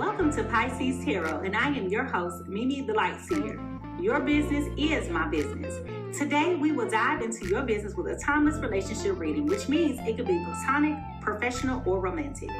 Welcome to Pisces Tarot, and I am your host, Mimi Lightseer. Your business is my business. Today, we will dive into your business with a timeless relationship reading, which means it could be platonic, professional, or romantic.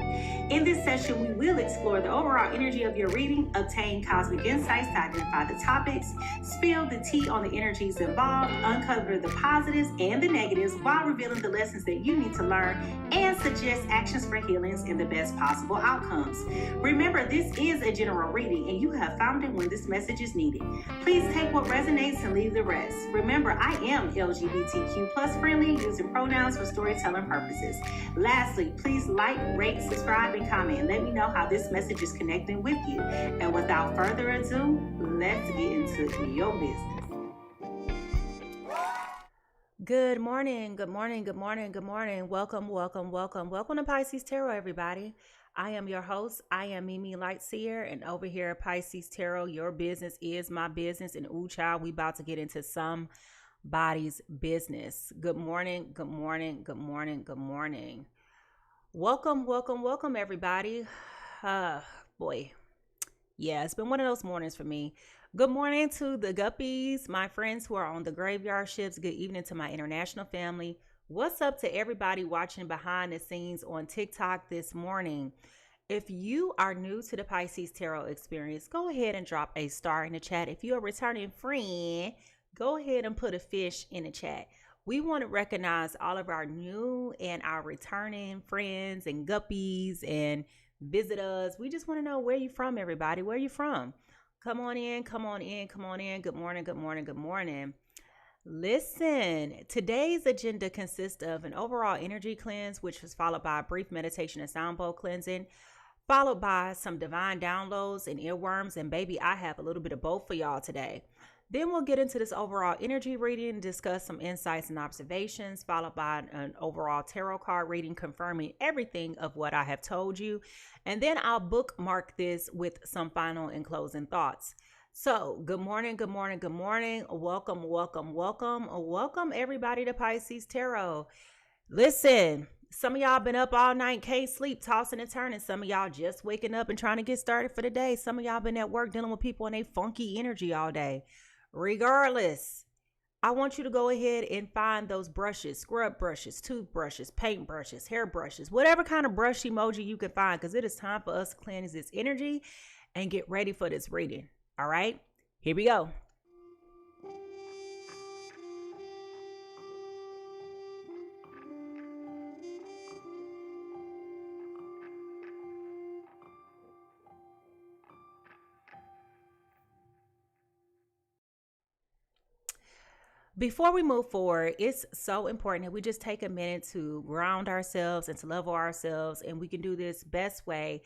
In this session, we will explore the overall energy of your reading, obtain cosmic insights to identify the topics, spill the tea on the energies involved, uncover the positives and the negatives while revealing the lessons that you need to learn, and suggest actions for healings and the best possible outcomes. Remember, this is a general reading, and you have found it when this message is needed. Please take what resonates and leave the rest. Remember, I am LGBTQ plus friendly, using pronouns for storytelling purposes. Lastly, please like, rate, subscribe, and comment. Let me know how this message is connecting with you. And without further ado, let's get into your business. Good morning, good morning, good morning, good morning. Welcome to Pisces Tarot, everybody. I am your host. I am Mimi Lightseer, and over here at Pisces Tarot, your business is my business. And ooh, child, we about to get into somebody's business. Good morning, good morning, good morning, good morning. Welcome, everybody. Boy, yeah, it's been one of those mornings for me. Good morning to the guppies, my friends who are on the graveyard ships. Good evening to my international family. What's up to everybody watching behind the scenes on TikTok this morning? If you are new to the Pisces Tarot experience, go ahead and drop a star in the chat. If you're a returning friend, go ahead and put a fish in the chat. We want to recognize all of our new and our returning friends and guppies and visitors. We just want to know where you from, everybody. Where you from? Come on in. Good morning. Listen, today's agenda consists of an overall energy cleanse, which was followed by a brief meditation and sound bowl cleansing, followed by some divine downloads and earworms. And baby, I have a little bit of both for y'all today. Then we'll get into this overall energy reading, discuss some insights and observations, followed by an overall tarot card reading, confirming everything of what I have told you. And then I'll bookmark this with some final and closing thoughts. So good morning. Welcome everybody to Pisces Tarot. Listen, some of y'all been up all night, can't sleep, tossing and turning. Some of y'all just waking up and trying to get started for the day. Some of y'all been at work dealing with people and they funky energy all day. Regardless, I want you to go ahead and find those brushes, scrub brushes, toothbrushes, paint brushes, hair brushes, whatever kind of brush emoji you can find, because it is time for us to cleanse this energy and get ready for this reading. All right, here we go. Before we move forward, it's so important that we just take a minute to ground ourselves and to level ourselves. And we can do this best way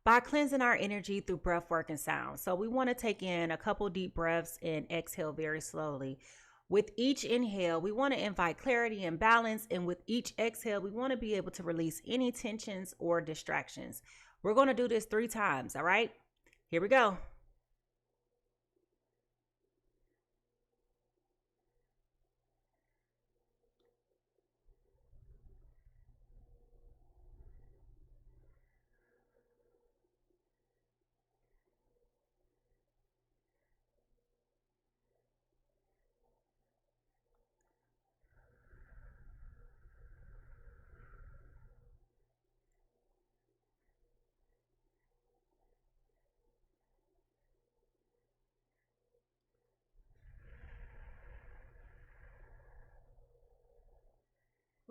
by cleansing our energy through breath work and sound. So we want to take in a couple deep breaths and exhale very slowly. With each inhale, we want to invite clarity and balance. And with each exhale, we want to be able to release any tensions or distractions. We're going to do this 3 times. All right, here we go.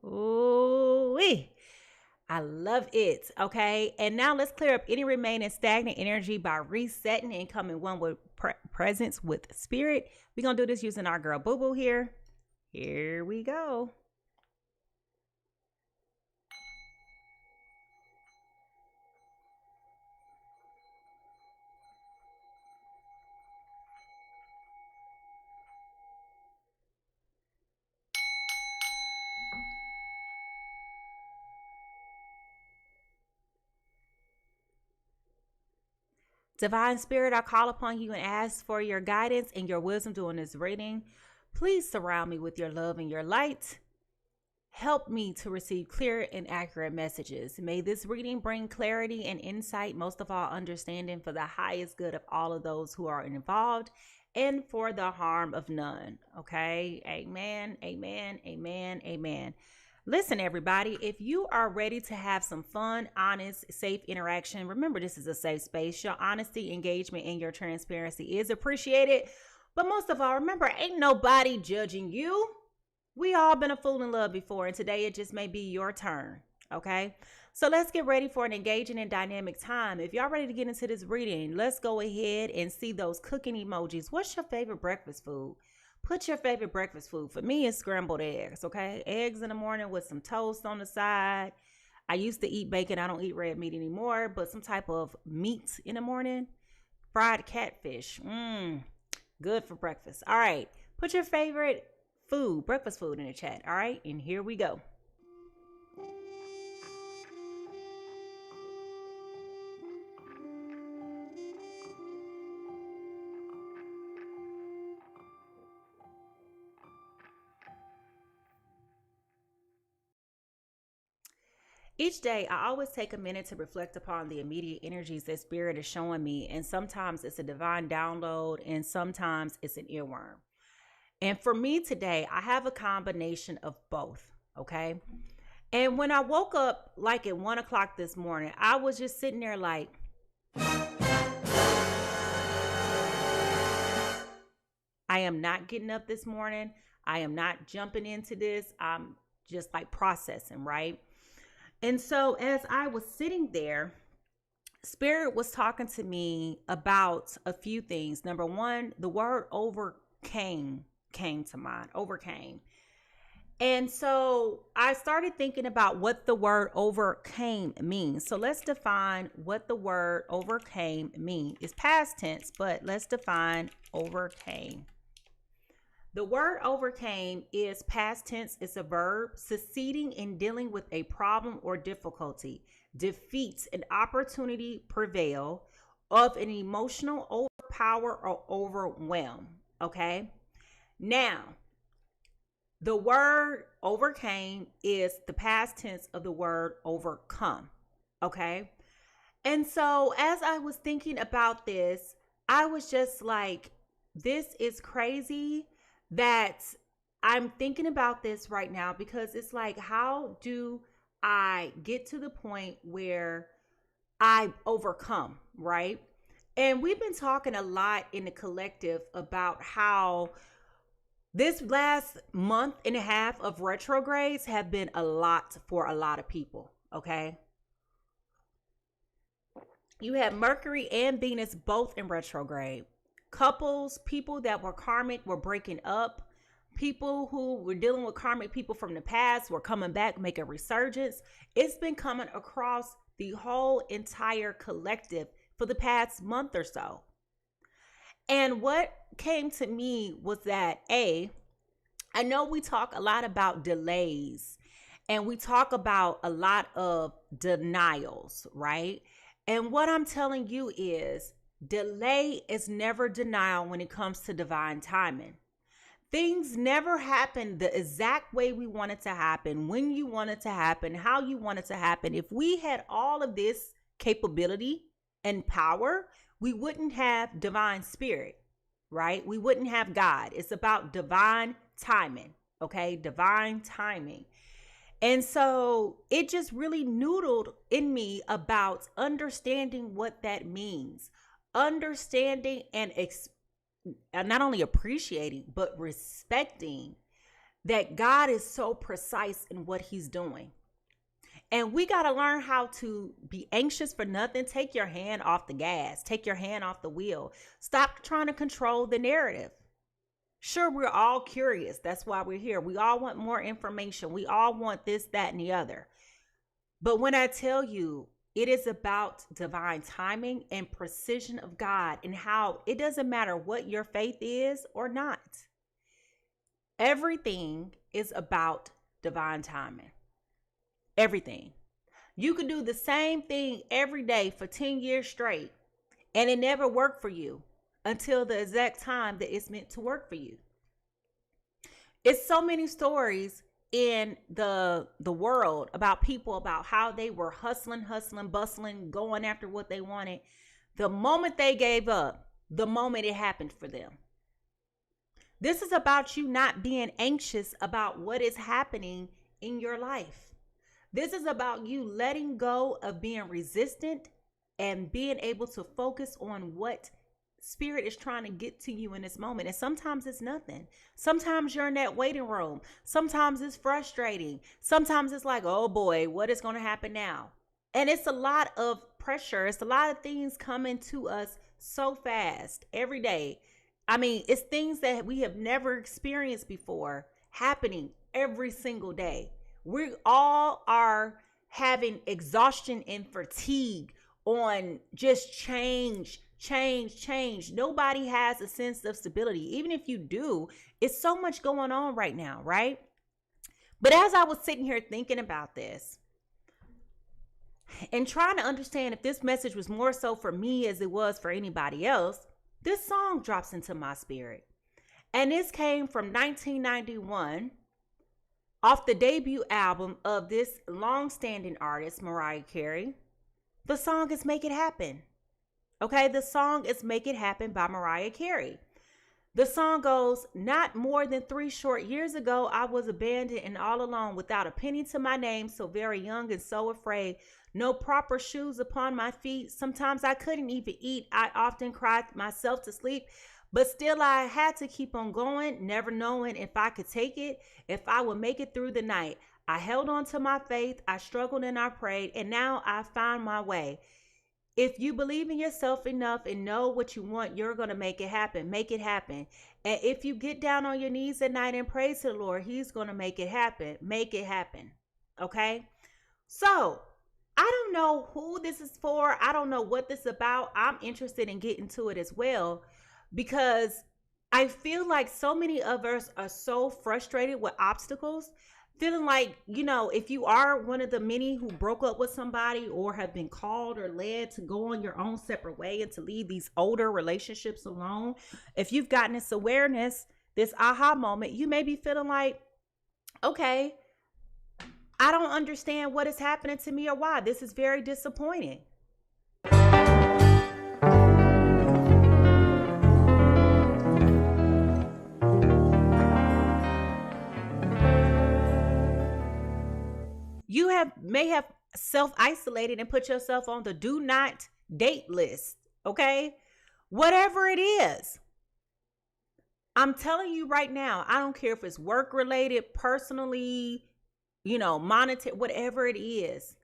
Ooh-wee. I love it. Okay. And now let's clear up any remaining stagnant energy by resetting and coming one with presence with spirit. We're going to do this using our girl Boo Boo here. Here we go. Divine Spirit, I call upon you and ask for your guidance and your wisdom during this reading. Please surround me with your love and your light. Help me to receive clear and accurate messages. May this reading bring clarity and insight, most of all, understanding for the highest good of all of those who are involved and for the harm of none. Okay. Amen. Amen. Amen. Amen. Listen, everybody, if you are ready to have some fun, honest, safe interaction, remember this is a safe space. Your honesty, engagement, and your transparency is appreciated. But most of all, remember, ain't nobody judging you. We all been a fool in love before, and today it just may be your turn, okay? So let's get ready for an engaging and dynamic time. If y'all ready to get into this reading, let's go ahead and see those cooking emojis. What's your favorite breakfast food? Put your favorite breakfast food. For me, it's scrambled eggs, okay? Eggs in the morning with some toast on the side. I used to eat bacon. I don't eat red meat anymore, but some type of meat in the morning. Fried catfish. Good for breakfast. All right. Put your favorite breakfast food in the chat. All right. And here we go. Each day, I always take a minute to reflect upon the immediate energies that Spirit is showing me. And sometimes it's a divine download, and sometimes it's an earworm. And for me today, I have a combination of both, okay? And when I woke up like at 1 o'clock this morning, I was just sitting there like, I am not getting up this morning. I am not jumping into this. I'm just like processing, right? And so as I was sitting there, Spirit was talking to me about a few things. Number one, the word overcame came to mind, overcame. And so I started thinking about what the word overcame means. So let's define what the word overcame means. It's past tense, but let's define overcame. The word overcame is past tense. It's a verb, succeeding in dealing with a problem or difficulty, defeats an opportunity, prevail, of an emotional overpower or overwhelm. Okay. Now, the word overcame is the past tense of the word overcome. Okay. And so as I was thinking about this, I was just like, this is crazy that I'm thinking about this right now, because it's like, how do I get to the point where I overcome, right? And we've been talking a lot in the collective about how this last month and a half of retrogrades have been a lot for a lot of people, okay? You have Mercury and Venus both in retrograde. Couples, people that were karmic were breaking up. People who were dealing with karmic people from the past were coming back, making a resurgence. It's been coming across the whole entire collective for the past month or so. And what came to me was that, I know we talk a lot about delays and we talk about a lot of denials, right? And what I'm telling you is delay is never denial when it comes to divine timing. Things never happen the exact way we want it to happen, when you want it to happen, how you want it to happen. If we had all of this capability and power, we wouldn't have divine spirit, right? We wouldn't have God. It's about divine timing, okay? Divine timing. And so it just really noodled in me about understanding what that means. Understanding and not only appreciating, but respecting that God is so precise in what he's doing. And we got to learn how to be anxious for nothing. Take your hand off the gas. Take your hand off the wheel. Stop trying to control the narrative. Sure, we're all curious. That's why we're here. We all want more information. We all want this, that, and the other. But when I tell you, it is about divine timing and precision of God, and how it doesn't matter what your faith is or not. Everything is about divine timing. Everything. You could do the same thing every day for 10 years straight, and it never worked for you until the exact time that it's meant to work for you. It's so many stories in the world about people, about how they were hustling, bustling, going after what they wanted. The moment they gave up, the moment it happened for them. This is about you not being anxious about what is happening in your life. This is about you letting go of being resistant and being able to focus on what Spirit is trying to get to you in this moment. And sometimes it's nothing. Sometimes you're in that waiting room. Sometimes it's frustrating. Sometimes it's like, oh boy, what is going to happen now? And it's a lot of pressure. It's a lot of things coming to us so fast every day. I mean, it's things that we have never experienced before happening every single day. We all are having exhaustion and fatigue on just change. Nobody has a sense of stability. Even if you do, it's so much going on right now, right? But as I was sitting here thinking about this and trying to understand if this message was more so for me as it was for anybody else, this song drops into my spirit. And this came from 1991 off the debut album of this long-standing artist, Mariah Carey. The song is Make It Happen. Okay, the song is Make It Happen by Mariah Carey. The song goes, not more than 3 short years ago, I was abandoned and all alone without a penny to my name, so very young and so afraid. No proper shoes upon my feet. Sometimes I couldn't even eat. I often cried myself to sleep, but still I had to keep on going, never knowing if I could take it, if I would make it through the night. I held on to my faith. I struggled and I prayed, and now I found my way. If you believe in yourself enough and know what you want, you're going to make it happen. Make it happen. And if you get down on your knees at night and pray to the Lord, he's going to make it happen. Make it happen. Okay? So, I don't know who this is for. I don't know what this is about. I'm interested in getting to it as well because I feel like so many of us are so frustrated with obstacles. Feeling like, you know, if you are one of the many who broke up with somebody or have been called or led to go on your own separate way and to leave these older relationships alone, if you've gotten this awareness, this aha moment, you may be feeling like, okay, I don't understand what is happening to me or why. This is very disappointing. You may have self-isolated and put yourself on the do not date list, okay? Whatever it is. I'm telling you right now, I don't care if it's work-related, personally, you know, monetary, whatever it is,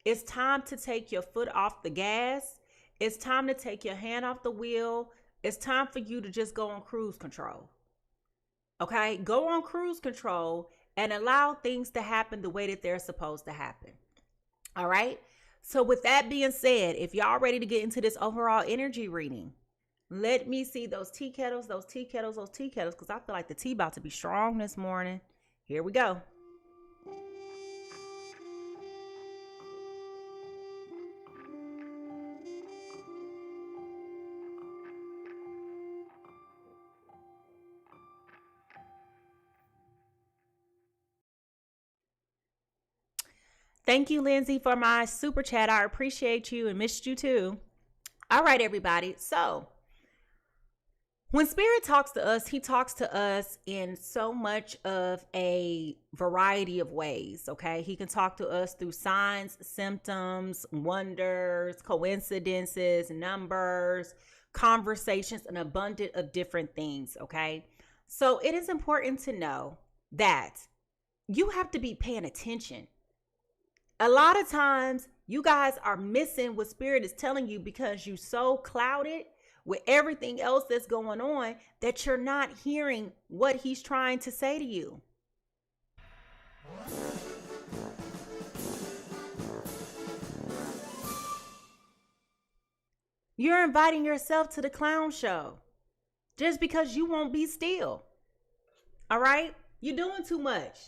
it's time to take your foot off the gas. It's time to take your hand off the wheel. It's time for you to just go on cruise control, okay? Go on cruise control and allow things to happen the way that they're supposed to happen. All right. So with that being said, if y'all ready to get into this overall energy reading, let me see those tea kettles, because I feel like the tea about to be strong this morning. Here we go. Thank you, Lindsay, for my super chat. I appreciate you and missed you too. All right, everybody. So when Spirit talks to us, he talks to us in so much of a variety of ways, okay? He can talk to us through signs, symptoms, wonders, coincidences, numbers, conversations, an abundance of different things, okay? So it is important to know that you have to be paying attention. A lot of times you guys are missing what Spirit is telling you because you're so clouded with everything else that's going on that you're not hearing what he's trying to say to you. You're inviting yourself to the clown show just because you won't be still. All right? You're doing too much.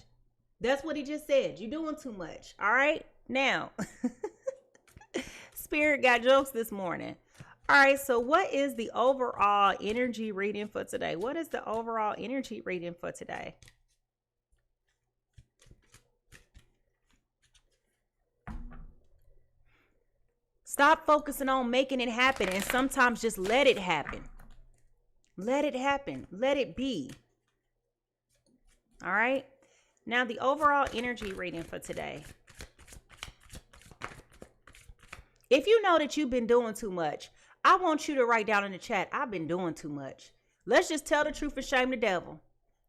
That's what he just said. You're doing too much. All right. Now, Spirit got jokes this morning. All right. So what is the overall energy reading for today? What is the overall energy reading for today? Stop focusing on making it happen, and sometimes just let it happen. Let it happen. Let it be. All right. Now, the overall energy reading for today. If you know that you've been doing too much, I want you to write down in the chat, I've been doing too much. Let's just tell the truth and shame the devil.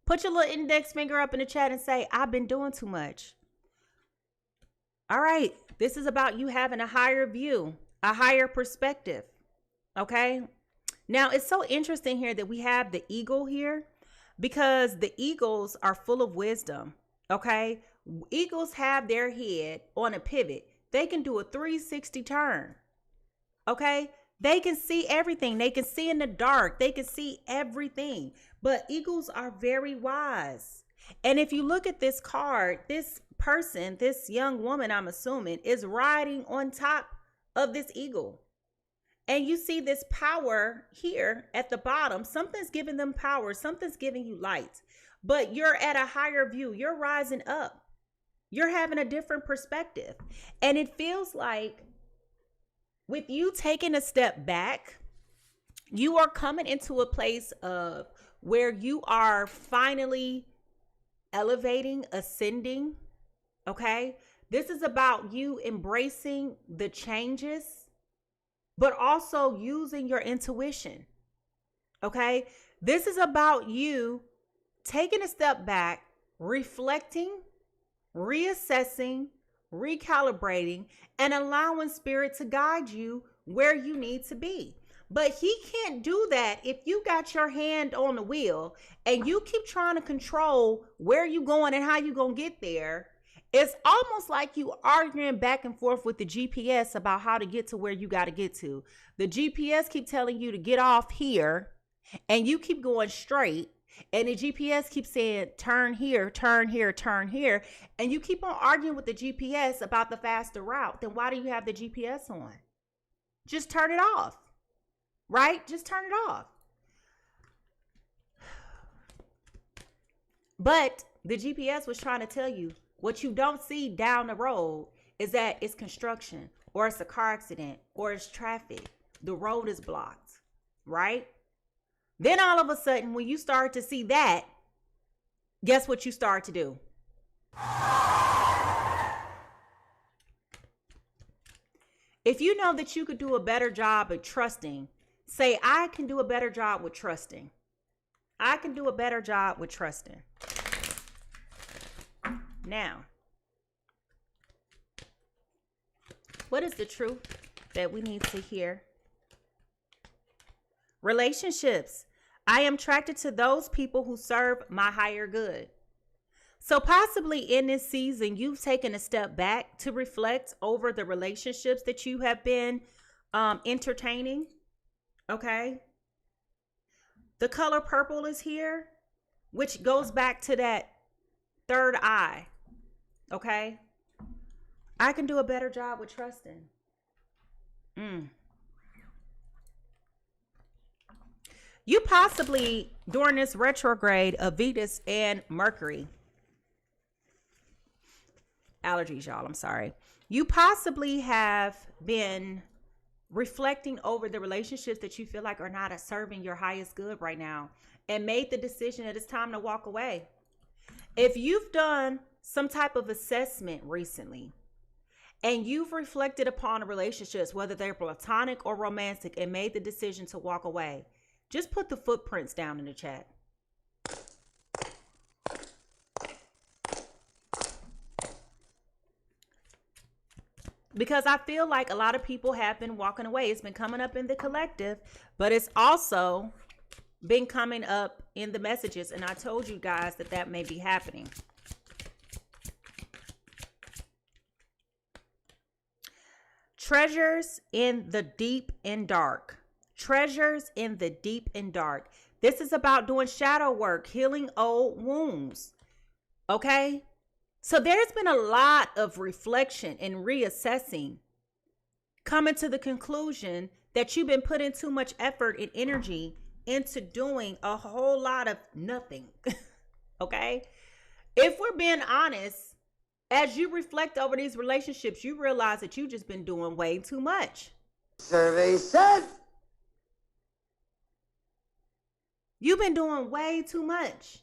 Put your little index finger up in the chat and say, I've been doing too much. All right. This is about you having a higher view, a higher perspective. Okay. Now, it's so interesting here that we have the eagle here because the eagles are full of wisdom. Okay. Eagles have their head on a pivot. They can do a 360 turn. Okay. They can see everything. They can see in the dark. They can see everything. But eagles are very wise. And if you look at this card, this person, this young woman, I'm assuming, is riding on top of this eagle. And you see this power here at the bottom. Something's giving them power. Something's giving you light. But you're at a higher view. You're rising up. You're having a different perspective. And it feels like with you taking a step back, you are coming into a place of where you are finally elevating, ascending. Okay. This is about you embracing the changes, but also using your intuition. Okay. This is about you taking a step back, reflecting, reassessing, recalibrating, and allowing spirit to guide you where you need to be. But he can't do that if you got your hand on the wheel and you keep trying to control where you going and how you going to get there. It's almost like you arguing back and forth with the GPS about how to get to where you got to get to. The GPS keep telling you to get off here and you keep going straight. And the GPS keeps saying, turn here, turn here, turn here. And you keep on arguing with the GPS about the faster route. Then why do you have the GPS on? Just turn it off, right? Just turn it off. But the GPS was trying to tell you what you don't see down the road is that it's construction or it's a car accident or it's traffic. The road is blocked, right? Then all of a sudden, when you start to see that, guess what you start to do? If you know that you could do a better job at trusting, say, I can do a better job with trusting. I can do a better job with trusting. Now, what is the truth that we need to hear? Relationships. I am attracted to those people who serve my higher good. So possibly in this season, you've taken a step back to reflect over the relationships that you have been entertaining. Okay. The color purple is here, which goes back to that third eye. Okay. I can do a better job with trusting. You possibly, during this retrograde of Venus and Mercury, allergies, y'all, I'm sorry. You possibly have been reflecting over the relationships that you feel like are not serving your highest good right now and made the decision that it's time to walk away. If you've done some type of assessment recently and you've reflected upon the relationships, whether they're platonic or romantic, and made the decision to walk away, just put the footprints down in the chat. Because I feel like a lot of people have been walking away. It's been coming up in the collective, but it's also been coming up in the messages. And I told you guys that that may be happening. Treasures in the deep and dark. Treasures in the deep and dark. This is about doing shadow work, healing old wounds. Okay? So there's been a lot of reflection and reassessing, coming to the conclusion that you've been putting too much effort and energy into doing a whole lot of nothing. Okay? If we're being honest, as you reflect over these relationships, you realize that you've just been doing way too much. Survey said. You've been doing way too much.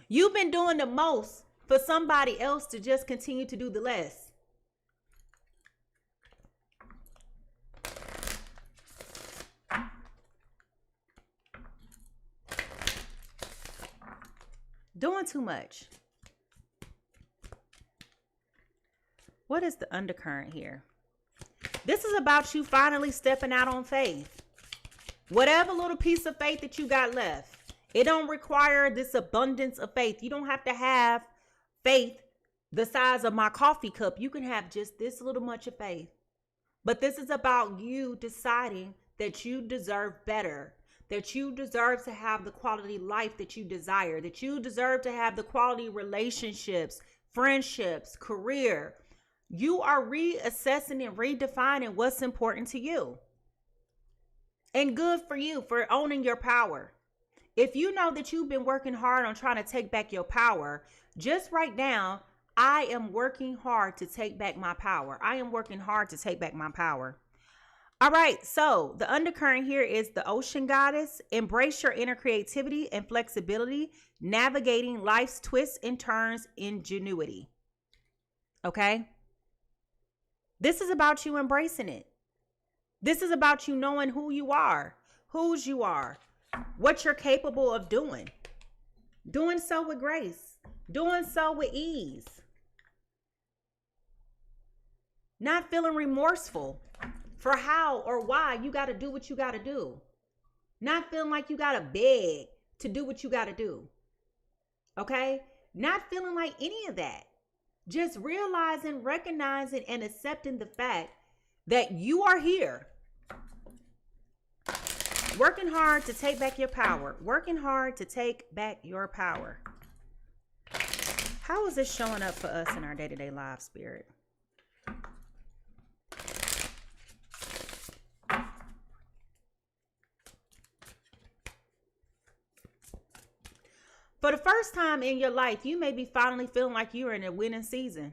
You've been doing the most for somebody else to just continue to do the less. Doing too much. What is the undercurrent here? This is about you finally stepping out on faith. Whatever little piece of faith that you got left, it don't require this abundance of faith. You don't have to have faith the size of my coffee cup. You can have just this little much of faith. But this is about you deciding that you deserve better, that you deserve to have the quality life that you desire, that you deserve to have the quality relationships, friendships, career. You are reassessing and redefining what's important to you. And good for you for owning your power. If you know that you've been working hard on trying to take back your power, just right now, I am working hard to take back my power. I am working hard to take back my power. All right, so the undercurrent here is the ocean goddess. Embrace your inner creativity and flexibility, navigating life's twists and turns, ingenuity. Okay? This is about you embracing it. This is about you knowing who you are, whose you are, what you're capable of doing. Doing so with grace, doing so with ease. Not feeling remorseful for how or why you got to do what you got to do. Not feeling like you got to beg to do what you got to do. Okay? Not feeling like any of that. Just realizing, recognizing, and accepting the fact that you are here. Working hard to take back your power. Working hard to take back your power. How is this showing up for us in our day-to-day lives, Spirit? For the first time in your life, you may be finally feeling like you're in a winning season.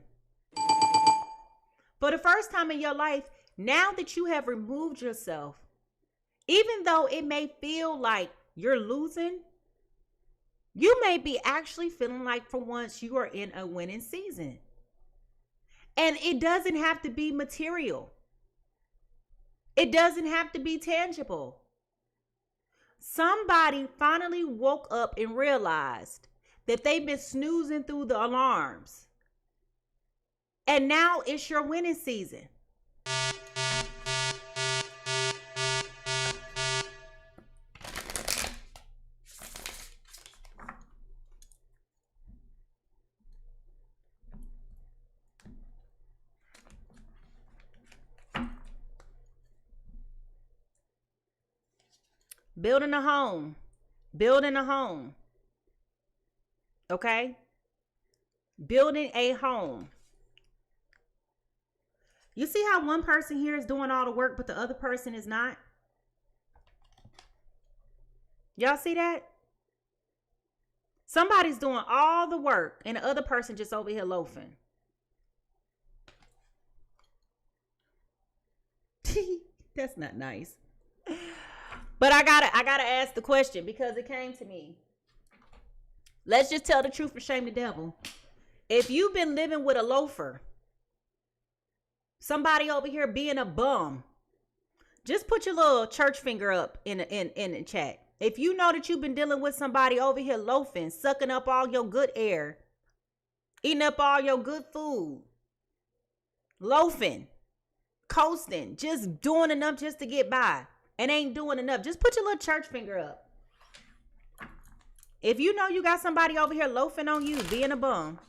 For the first time in your life, now that you have removed yourself, even though it may feel like you're losing, you may be actually feeling like for once you are in a winning season. And it doesn't have to be material. It doesn't have to be tangible. Somebody finally woke up and realized that they've been snoozing through the alarms. And now it's your winning season. Building a home. Building a home. Okay? Building a home. You see how one person here is doing all the work, but the other person is not? Y'all see that? Somebody's doing all the work and the other person just over here loafing. That's not nice. But I gotta ask the question because it came to me. Let's just tell the truth and shame the devil. If you've been living with a loafer, somebody over here being a bum, just put your little church finger up in the chat. If you know that you've been dealing with somebody over here loafing, sucking up all your good air, eating up all your good food, loafing, coasting, just doing enough just to get by and ain't doing enough, just put your little church finger up. If you know you got somebody over here loafing on you, being a bum,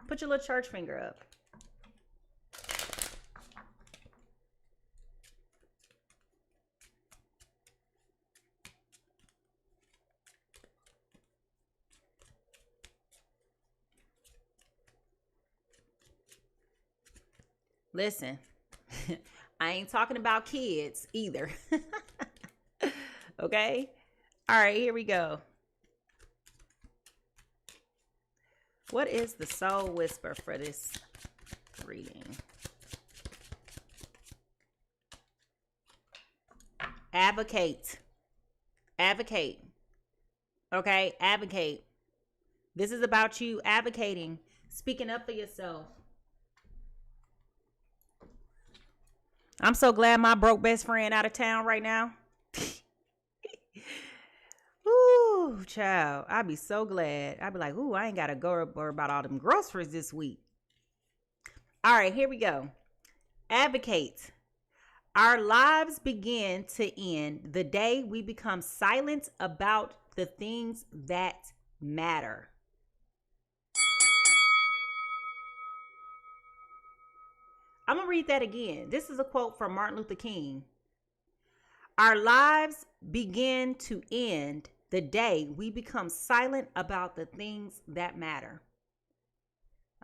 put your little church finger up. Listen, I ain't talking about kids either. Okay? All right, here we go. What is the soul whisper for this reading? Advocate. Advocate. Okay, advocate. This is about you advocating, speaking up for yourself. I'm so glad my broke best friend out of town right now. Ooh, child. I'd be so glad. I'd be like, ooh, I ain't got to go worry about all them groceries this week. All right, here we go. Advocate. Our lives begin to end the day we become silent about the things that matter. I'm going to read that again. This is a quote from Martin Luther King. Our lives begin to end the day we become silent about the things that matter.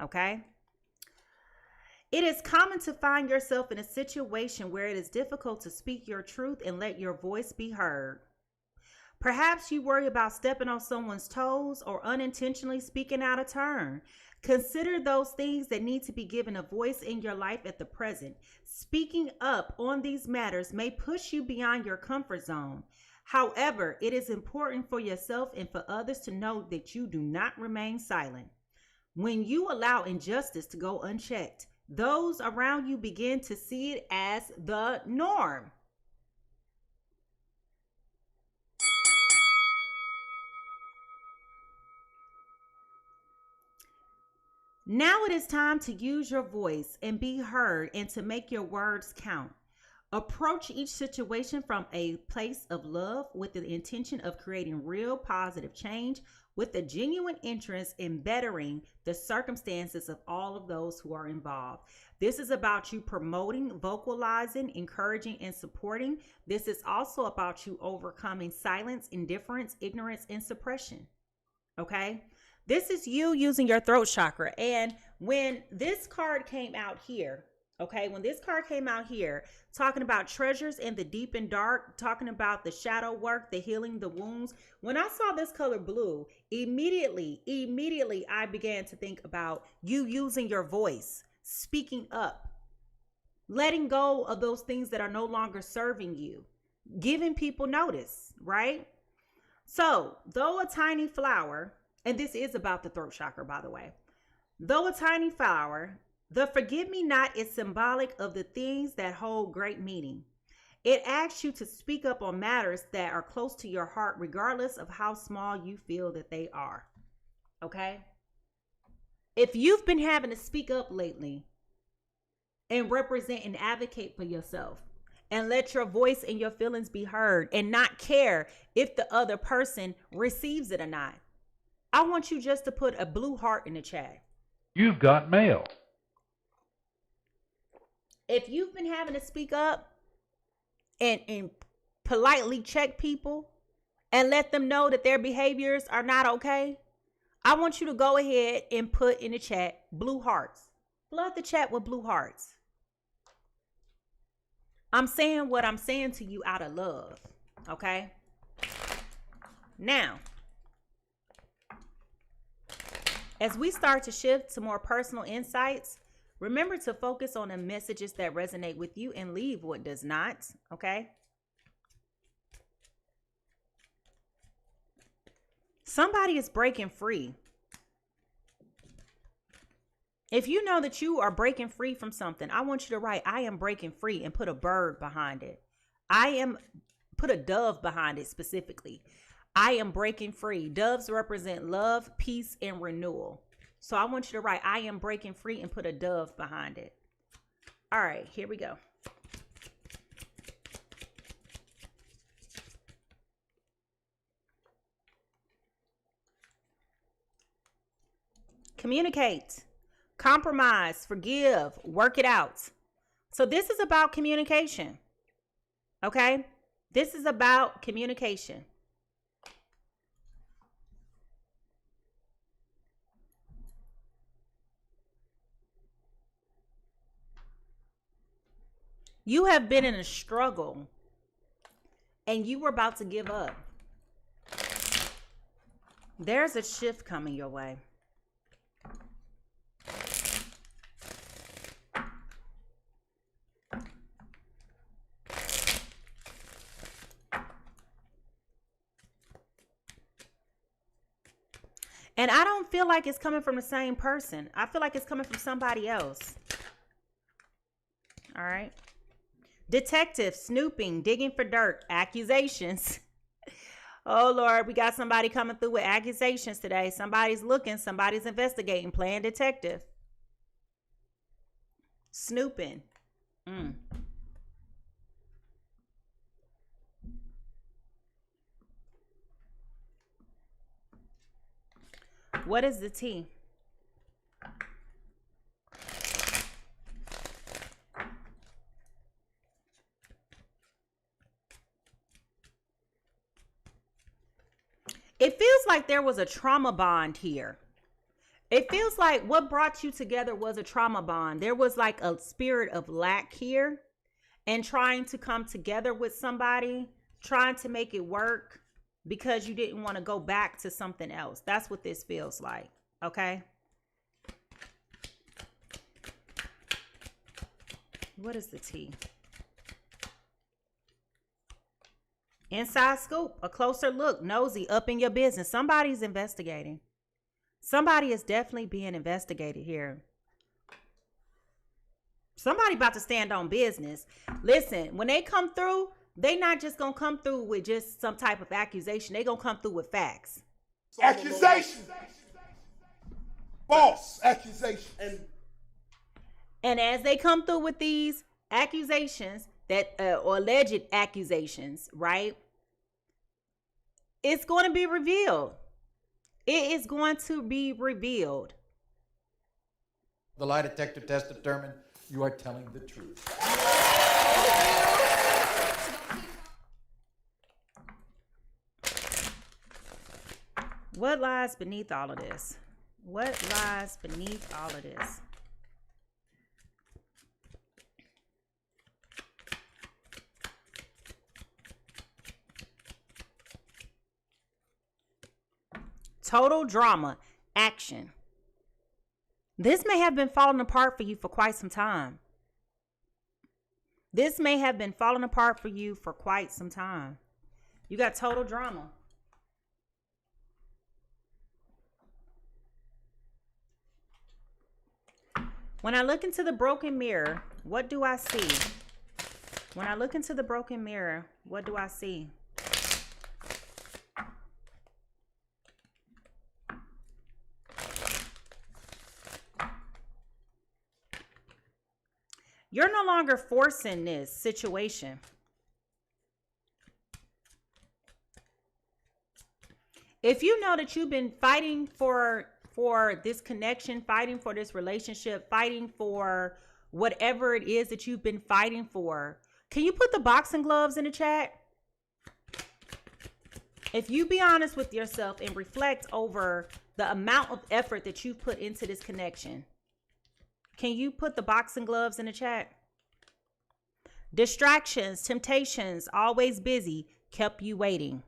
Okay? It is common to find yourself in a situation where it is difficult to speak your truth and let your voice be heard. Perhaps you worry about stepping on someone's toes or unintentionally speaking out of turn. Consider those things that need to be given a voice in your life at the present. Speaking up on these matters may push you beyond your comfort zone. However, it is important for yourself and for others to know that you do not remain silent. When you allow injustice to go unchecked, those around you begin to see it as the norm. Now it is time to use your voice and be heard and to make your words count. Approach each situation from a place of love with the intention of creating real positive change with a genuine interest in bettering the circumstances of all of those who are involved. This is about you promoting, vocalizing, encouraging, and supporting. This is also about you overcoming silence, indifference, ignorance, and suppression. Okay? This is you using your throat chakra. And when this card came out here, okay, when this card came out here, talking about treasures in the deep and dark, talking about the shadow work, the healing, the wounds. When I saw this color blue, immediately, I began to think about you using your voice, speaking up, letting go of those things that are no longer serving you, giving people notice, right? So, though a tiny flower, and this is about the throat chakra, by the way, though a tiny flower, the forgive-me-not is symbolic of the things that hold great meaning. It asks you to speak up on matters that are close to your heart, regardless of how small you feel that they are. Okay? If you've been having to speak up lately and represent and advocate for yourself and let your voice and your feelings be heard and not care if the other person receives it or not, I want you just to put a blue heart in the chat. You've got mail. If you've been having to speak up and politely check people and let them know that their behaviors are not okay, I want you to go ahead and put in the chat blue hearts. Flood the chat with blue hearts. I'm saying what I'm saying to you out of love, okay? Now, as we start to shift to more personal insights, remember to focus on the messages that resonate with you and leave what does not, okay? Somebody is breaking free. If you know that you are breaking free from something, I want you to write, I am breaking free, and put a bird behind it. Put a dove behind it specifically. I am breaking free. Doves represent love, peace, and renewal. So I want you to write, I am breaking free, and put a dove behind it. All right, here we go. Communicate, compromise, forgive, work it out. So this is about communication. Okay? This is about communication. You have been in a struggle and you were about to give up. There's a shift coming your way. And I don't feel like it's coming from the same person. I feel like it's coming from somebody else. All right. Detective, snooping, digging for dirt, accusations. Oh, Lord, we got somebody coming through with accusations today. Somebody's looking, somebody's investigating, playing detective. Snooping. What is the T? It feels like there was a trauma bond here. It feels like what brought you together was a trauma bond. There was like a spirit of lack here and trying to come together with somebody, trying to make it work because you didn't want to go back to something else. That's what this feels like. Okay. What is the T? Inside scoop, a closer look, nosy, up in your business. Somebody's investigating. Somebody is definitely being investigated here. Somebody about to stand on business. Listen, when they come through, they not just going to come through with just some type of accusation. They going to come through with facts. Accusation. False accusation. And as they come through with these accusations that or alleged accusations, right? It's going to be revealed. It is going to be revealed. The lie detector test determined you are telling the truth. What lies beneath all of this? What lies beneath all of this? Total drama, action. This may have been falling apart for you for quite some time. This may have been falling apart for you for quite some time. You got total drama. When I look into the broken mirror, what do I see? When I look into the broken mirror, what do I see? You're no longer forcing this situation. If you know that you've been fighting for this connection, fighting for this relationship, fighting for whatever it is that you've been fighting for, can you put the boxing gloves in the chat? If you be honest with yourself and reflect over the amount of effort that you've put into this connection, can you put the boxing gloves in the chat? Distractions, temptations, always busy, kept you waiting.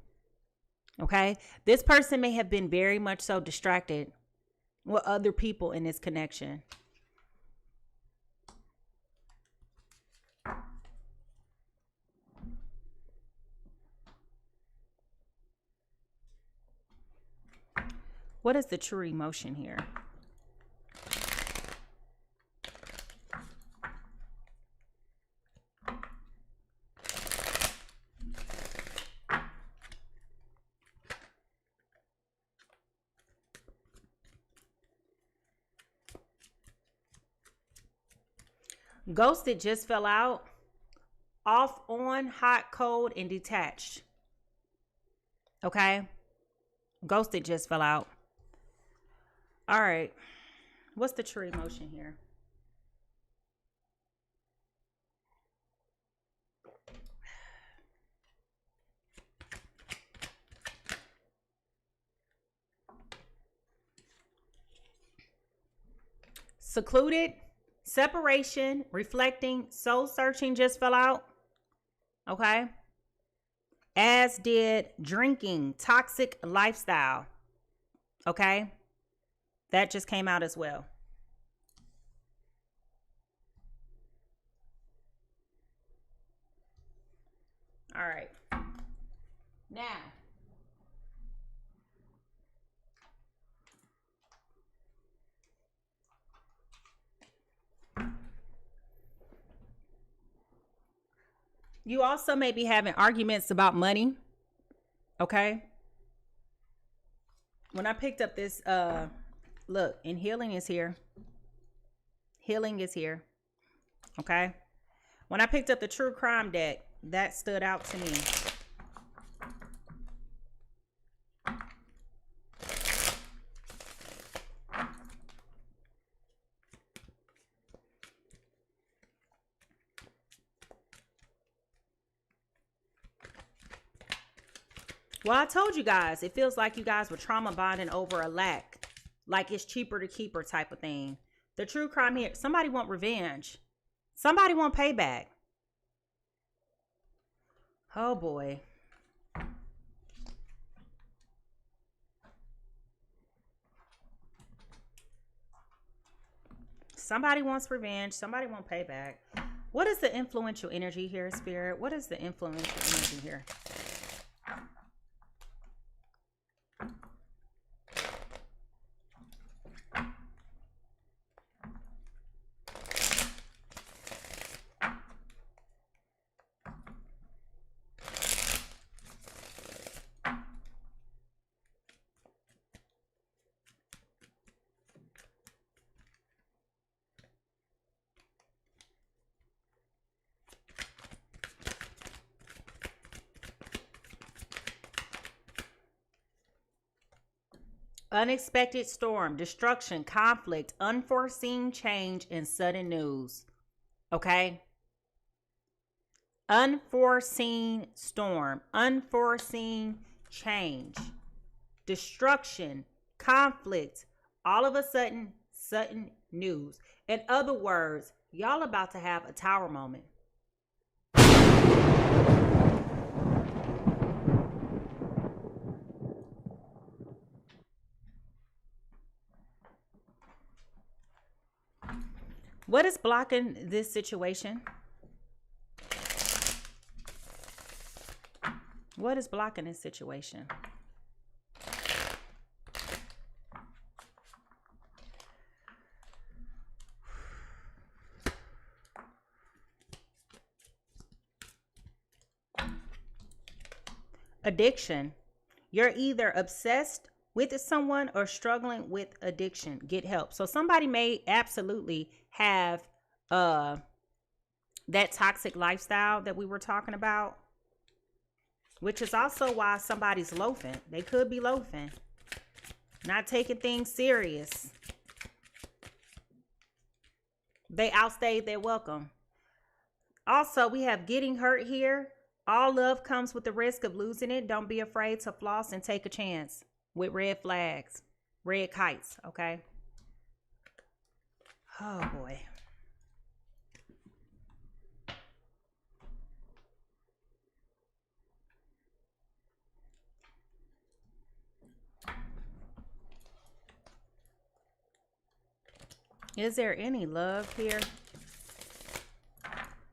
Okay? This person may have been very much so distracted with other people in this connection. What is the true emotion here? Ghosted just fell out. Off, on, hot, cold, and detached. Okay? Ghosted just fell out. All right. What's the true emotion here? Secluded, separation, reflecting, soul searching just fell out. Okay. As did drinking, toxic lifestyle. Okay. That just came out as well. All right. Now, You also may be having arguments about money. Okay. When I picked up this, look, and healing is here. Healing is here. Okay. When I picked up the true crime deck, that stood out to me. Well, I told you guys, it feels like you guys were trauma bonding over a lack. Like it's cheaper to keep her type of thing. The true crime here, somebody want revenge. Somebody want payback. Oh boy. Somebody wants revenge. Somebody want payback. What is the influential energy here, Spirit? What is the influential energy here? Unexpected storm, destruction, conflict, unforeseen change, and sudden news. Okay? Unforeseen storm, unforeseen change, destruction, conflict, all of a sudden, sudden news. In other words, y'all about to have a tower moment. What is blocking this situation? What is blocking this situation? Addiction. You're either obsessed with someone or struggling with addiction. Get help. So somebody may absolutely have that toxic lifestyle that we were talking about, which is also why somebody's loafing. They could be loafing, not taking things serious. They outstayed their welcome. Also, we have getting hurt here. All love comes with the risk of losing it. Don't be afraid to floss and take a chance with red flags, red kites, okay? Oh boy. Is there any love here?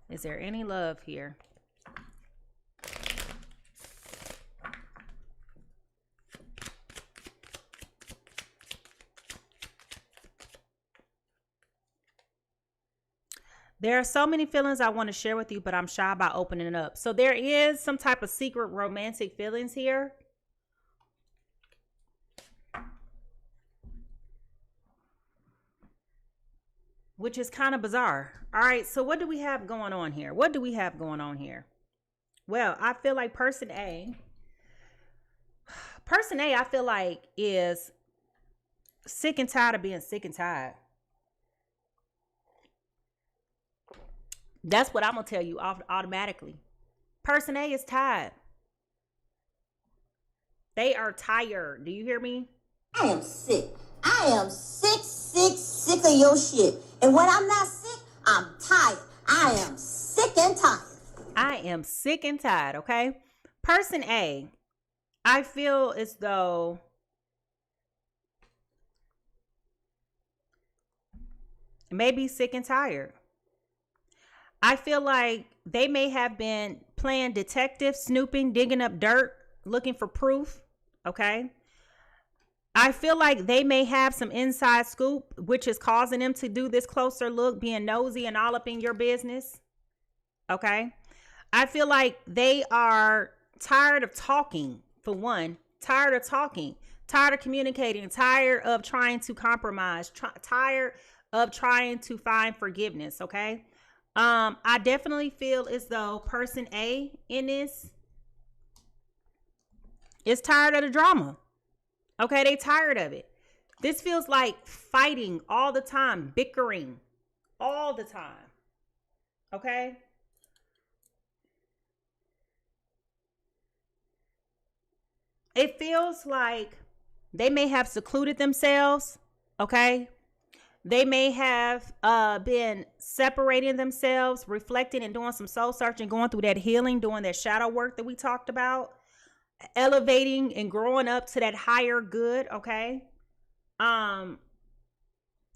Is there any love here? There are so many feelings I want to share with you, but I'm shy about opening it up. So there is some type of secret romantic feelings here. Which is kind of bizarre. All right, so what do we have going on here? What do we have going on here? Well, I feel like person A, I feel like is sick and tired of being sick and tired. That's what I'm going to tell you automatically. Person A is tired. They are tired. Do you hear me? I am sick. I am sick of your shit. And when I'm not sick, I'm tired. I am sick and tired. I am sick and tired, okay? Person A, I feel as though maybe sick and tired. I feel like they may have been playing detective, snooping, digging up dirt, looking for proof, okay? I feel like they may have some inside scoop, which is causing them to do this closer look, being nosy and all up in your business, okay? I feel like they are tired of talking, for one, tired of talking, tired of communicating, tired of trying to compromise, tired of trying to find forgiveness. Okay. I definitely feel as though person A in this is tired of the drama. Okay. They tired of it. This feels like fighting all the time, bickering all the time. Okay. It feels like they may have secluded themselves. Okay. They may have been separating themselves, reflecting and doing some soul searching, going through that healing, doing that shadow work that we talked about, elevating and growing up to that higher good. Okay.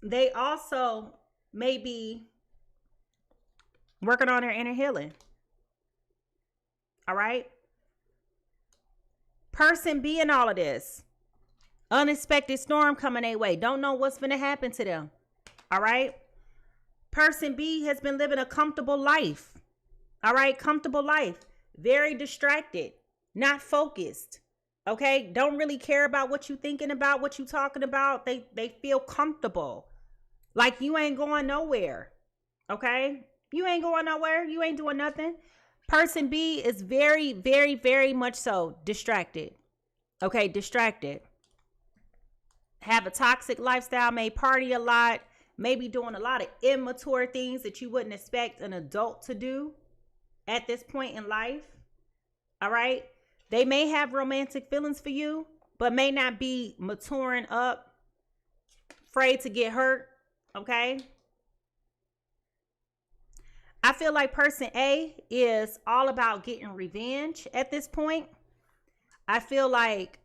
They also may be working on their inner healing. All right. Person B in all of this, unexpected storm coming their way. Don't know what's going to happen to them. All right. Person B has been living a comfortable life. All right. Comfortable life. Very distracted. Not focused. Okay. Don't really care about what you thinking about, what you talking about. They feel comfortable. Like you ain't going nowhere. Okay. You ain't going nowhere. You ain't doing nothing. Person B is very, very, very much so distracted. Okay. Distracted. Have a toxic lifestyle, may party a lot, maybe doing a lot of immature things that you wouldn't expect an adult to do at this point in life. All right. They may have romantic feelings for you, but may not be maturing up, afraid to get hurt. Okay. I feel like person A is all about getting revenge at this point. I feel like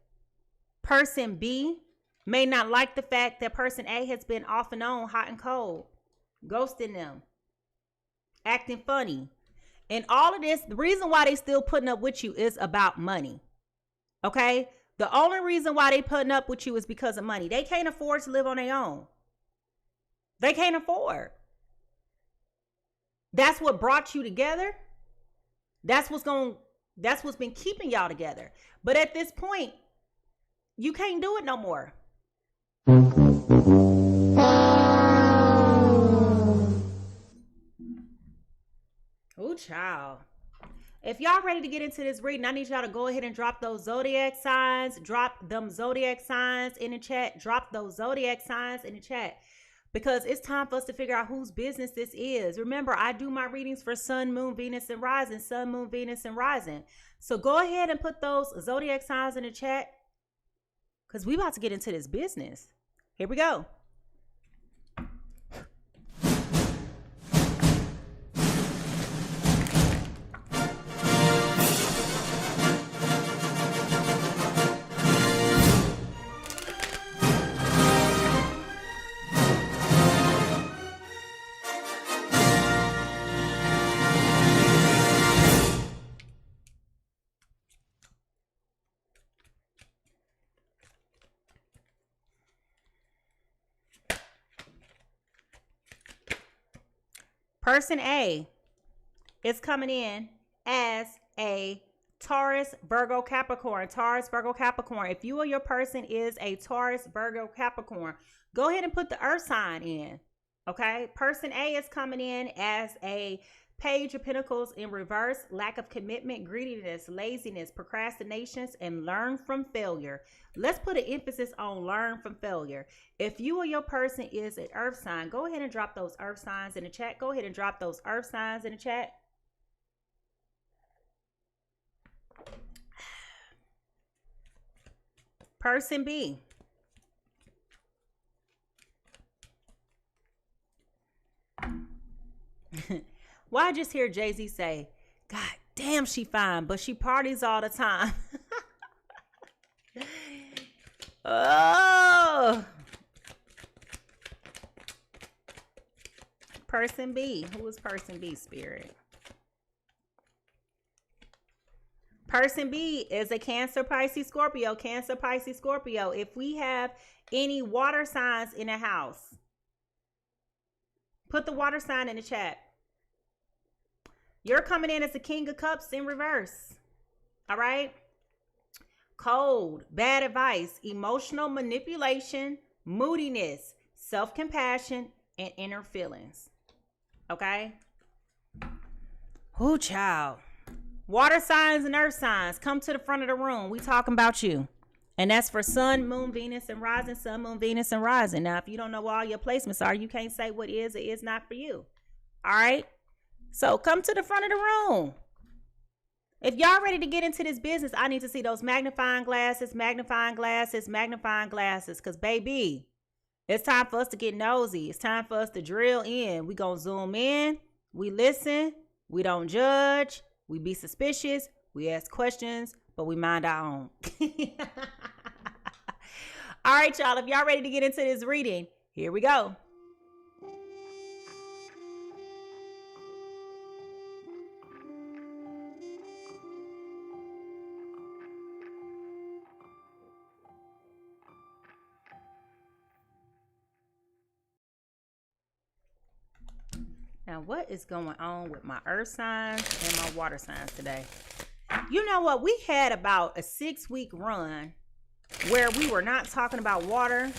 person B may not like the fact that person A has been off and on, hot and cold, ghosting them, acting funny. And all of this, the reason why they still putting up with you is about money. Okay? The only reason why they putting up with you is because of money. They can't afford to live on their own. They can't afford. That's what brought you together. That's what's been keeping y'all together. But at this point, you can't do it no more. Oh, child. If y'all ready to get into this reading, I need y'all to go ahead and drop those zodiac signs. Drop them zodiac signs in the chat. Drop those zodiac signs in the chat. Because it's time for us to figure out whose business this is. Remember, I do my readings for Sun, Moon, Venus, and Rising. Sun, Moon, Venus, and Rising. So go ahead and put those zodiac signs in the chat. Because we about to get into this business. Here we go. Person A is coming in as a Taurus, Virgo, Capricorn. Taurus, Virgo, Capricorn. If you or your person is a Taurus, Virgo, Capricorn, go ahead and put the earth sign in. Okay. Person A is coming in as a Page of Pentacles in reverse. Lack of commitment, greediness, laziness, procrastinations, and learn from failure. Let's put an emphasis on learn from failure. If you or your person is an earth sign, go ahead and drop those earth signs in the chat. Go ahead and drop those earth signs in the chat. Person B. Why I just hear Jay-Z say, God damn, she fine, but she parties all the time. Oh. Person B. Who is person B, Spirit? Person B is a Cancer, Pisces, Scorpio. Cancer, Pisces, Scorpio. If we have any water signs in the house, put the water sign in the chat. You're coming in as the King of Cups in reverse. All right? Cold, bad advice, emotional manipulation, moodiness, self-compassion, and inner feelings. Okay? Ooh, child. Water signs and earth signs, come to the front of the room. We talking about you. And that's for sun, moon, Venus, and rising. Sun, moon, Venus, and rising. Now, if you don't know what all your placements are, you can't say what is or is not for you. All right? So come to the front of the room. If y'all ready to get into this business, I need to see those magnifying glasses, magnifying glasses, magnifying glasses. Because, baby, it's time for us to get nosy. It's time for us to drill in. We going to zoom in. We listen. We don't judge. We be suspicious. We ask questions, but we mind our own. All right, y'all. If y'all ready to get into this reading, here we go. Now, what is going on with my earth signs and my water signs today? You know what? We had about a 6-week run where we were not talking about water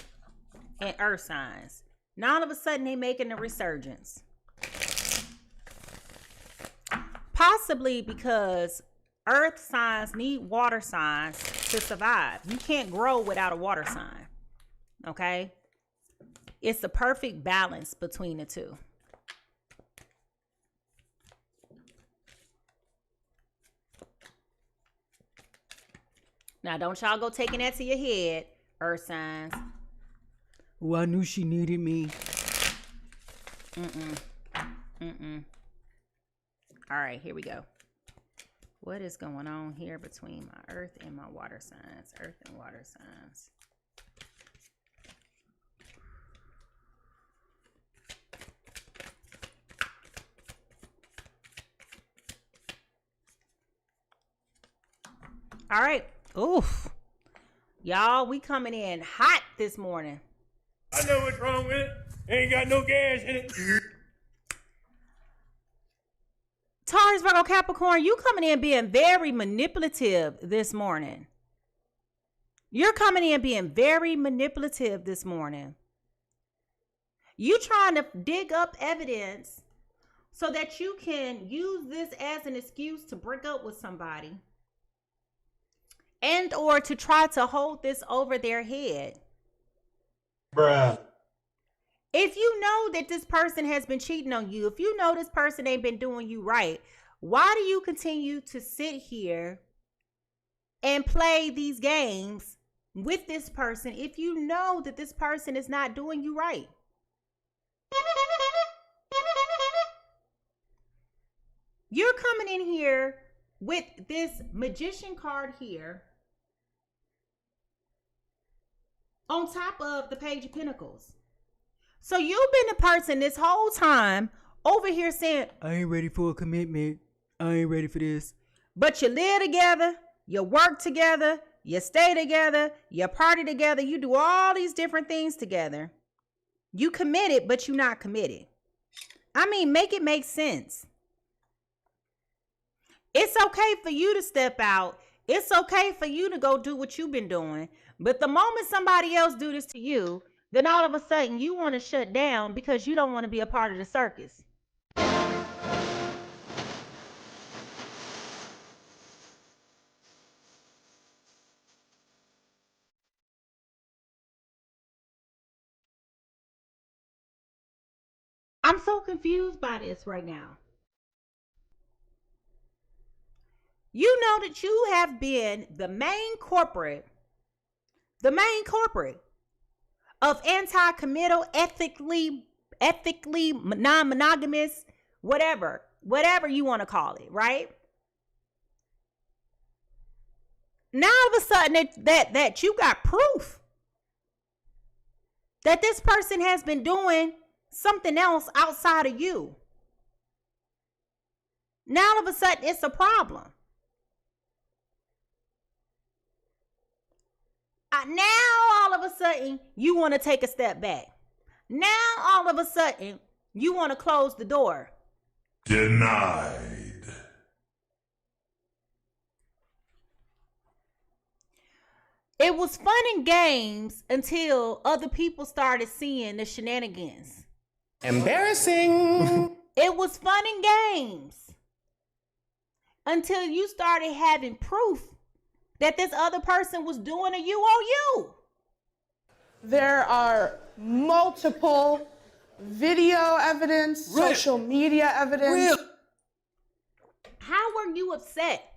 and earth signs. Now, all of a sudden, they making a resurgence. Possibly because earth signs need water signs to survive. You can't grow without a water sign. Okay? It's the perfect balance between the two. Now, don't y'all go taking that to your head, earth signs. Oh, I knew she needed me. All right, here we go. What is going on here between my earth and my water signs? Earth and water signs. All right. Oof. Y'all, we coming in hot this morning. I know what's wrong with it. Ain't got no gas in it. Taurus, Virgo, Capricorn, you coming in being very manipulative this morning. You're coming in being very manipulative this morning. You trying to dig up evidence so that you can use this as an excuse to break up with somebody. And or to try to hold this over their head. Bruh. If you know that this person has been cheating on you, if you know this person ain't been doing you right, why do you continue to sit here and play these games with this person if you know that this person is not doing you right? You're coming in here with this magician card here on top of the Page of Pentacles. So you've been the person this whole time over here saying, I ain't ready for a commitment. I ain't ready for this. But you live together, you work together, you stay together, you party together, you do all these different things together. You committed, but you're not committed. I mean, make it make sense. It's okay for you to step out. It's okay for you to go do what you've been doing. But the moment somebody else do this to you, then all of a sudden you want to shut down because you don't want to be a part of the circus. I'm so confused by this right now. You know that you have been the main corporate of anti-committal, ethically non-monogamous, whatever you want to call it, right? Now all of a sudden that you got proof that this person has been doing something else outside of you. Now all of a sudden it's a problem. Now all of a sudden you want to take a step back. Now all of a sudden you want to close the door. Denied. It was fun and games until other people started seeing the shenanigans. Embarrassing. It was fun and games until you started having proof that this other person was doing a you on you. There are multiple video evidence, social media evidence. How were you upset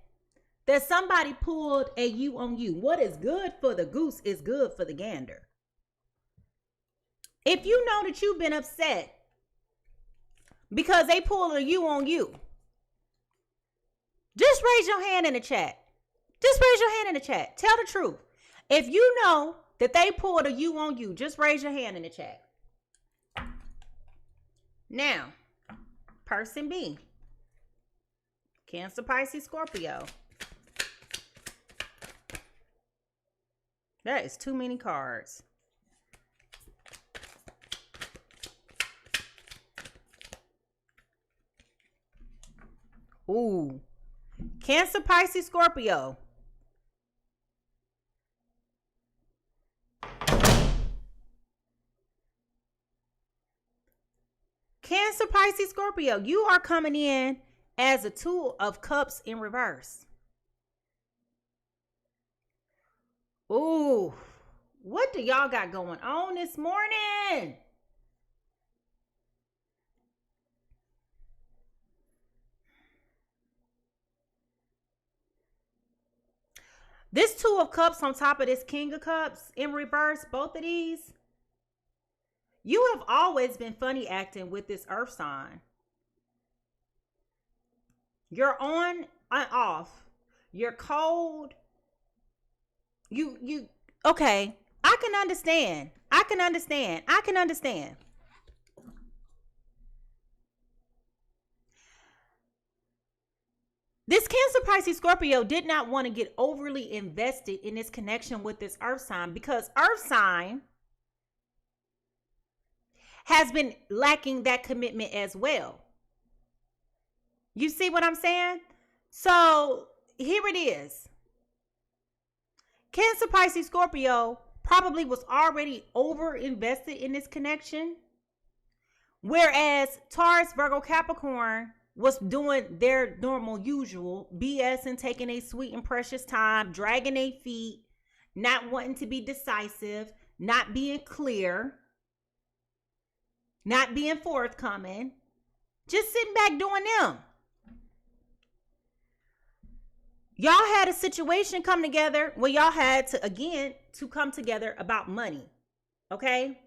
that somebody pulled a you on you? What is good for the goose is good for the gander. If you know that you've been upset because they pulled a you on you, just raise your hand in the chat. Just raise your hand in the chat. Tell the truth. If you know that they pulled a you on you, just raise your hand in the chat. Now, person B. Cancer, Pisces, Scorpio. That is too many cards. Ooh. Cancer, Pisces, Scorpio. Cancer, Pisces, Scorpio. You are coming in as a Two of Cups in reverse. Ooh. What do y'all got going on this morning? This Two of Cups on top of this King of Cups in reverse, both of these. You have always been funny acting with this earth sign. You're on and off. You're cold. You okay. I can understand. I can understand. I can understand. This Cancer, Pisces, Scorpio did not want to get overly invested in this connection with this earth sign because earth sign has been lacking that commitment as well. You see what I'm saying? So here it is. Cancer, Pisces, Scorpio probably was already over invested in this connection. Whereas Taurus, Virgo, Capricorn was doing their normal usual BS and taking a sweet and precious time, dragging their feet, not wanting to be decisive, not being clear, not being forthcoming, just sitting back doing them. Y'all had a situation come together where y'all had to come together about money. Okay?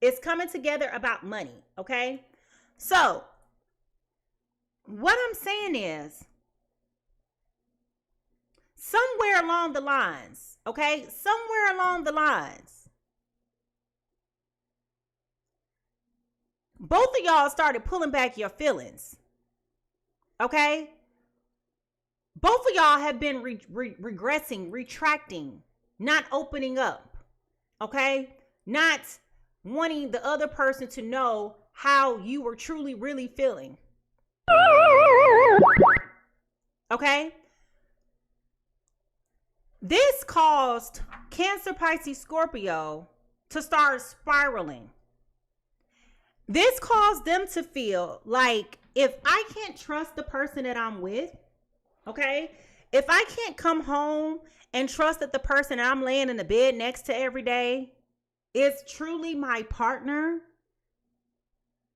It's coming together about money. Okay? So, what I'm saying is, somewhere along the lines, okay? Somewhere along the lines, both of y'all started pulling back your feelings. Okay? Both of y'all have been regressing, retracting, not opening up. Okay? Not wanting the other person to know how you were truly, really feeling. Okay? This caused Cancer, Pisces, Scorpio to start spiraling. This caused them to feel like, if I can't trust the person that I'm with, okay, if I can't come home and trust that the person that I'm laying in the bed next to every day is truly my partner,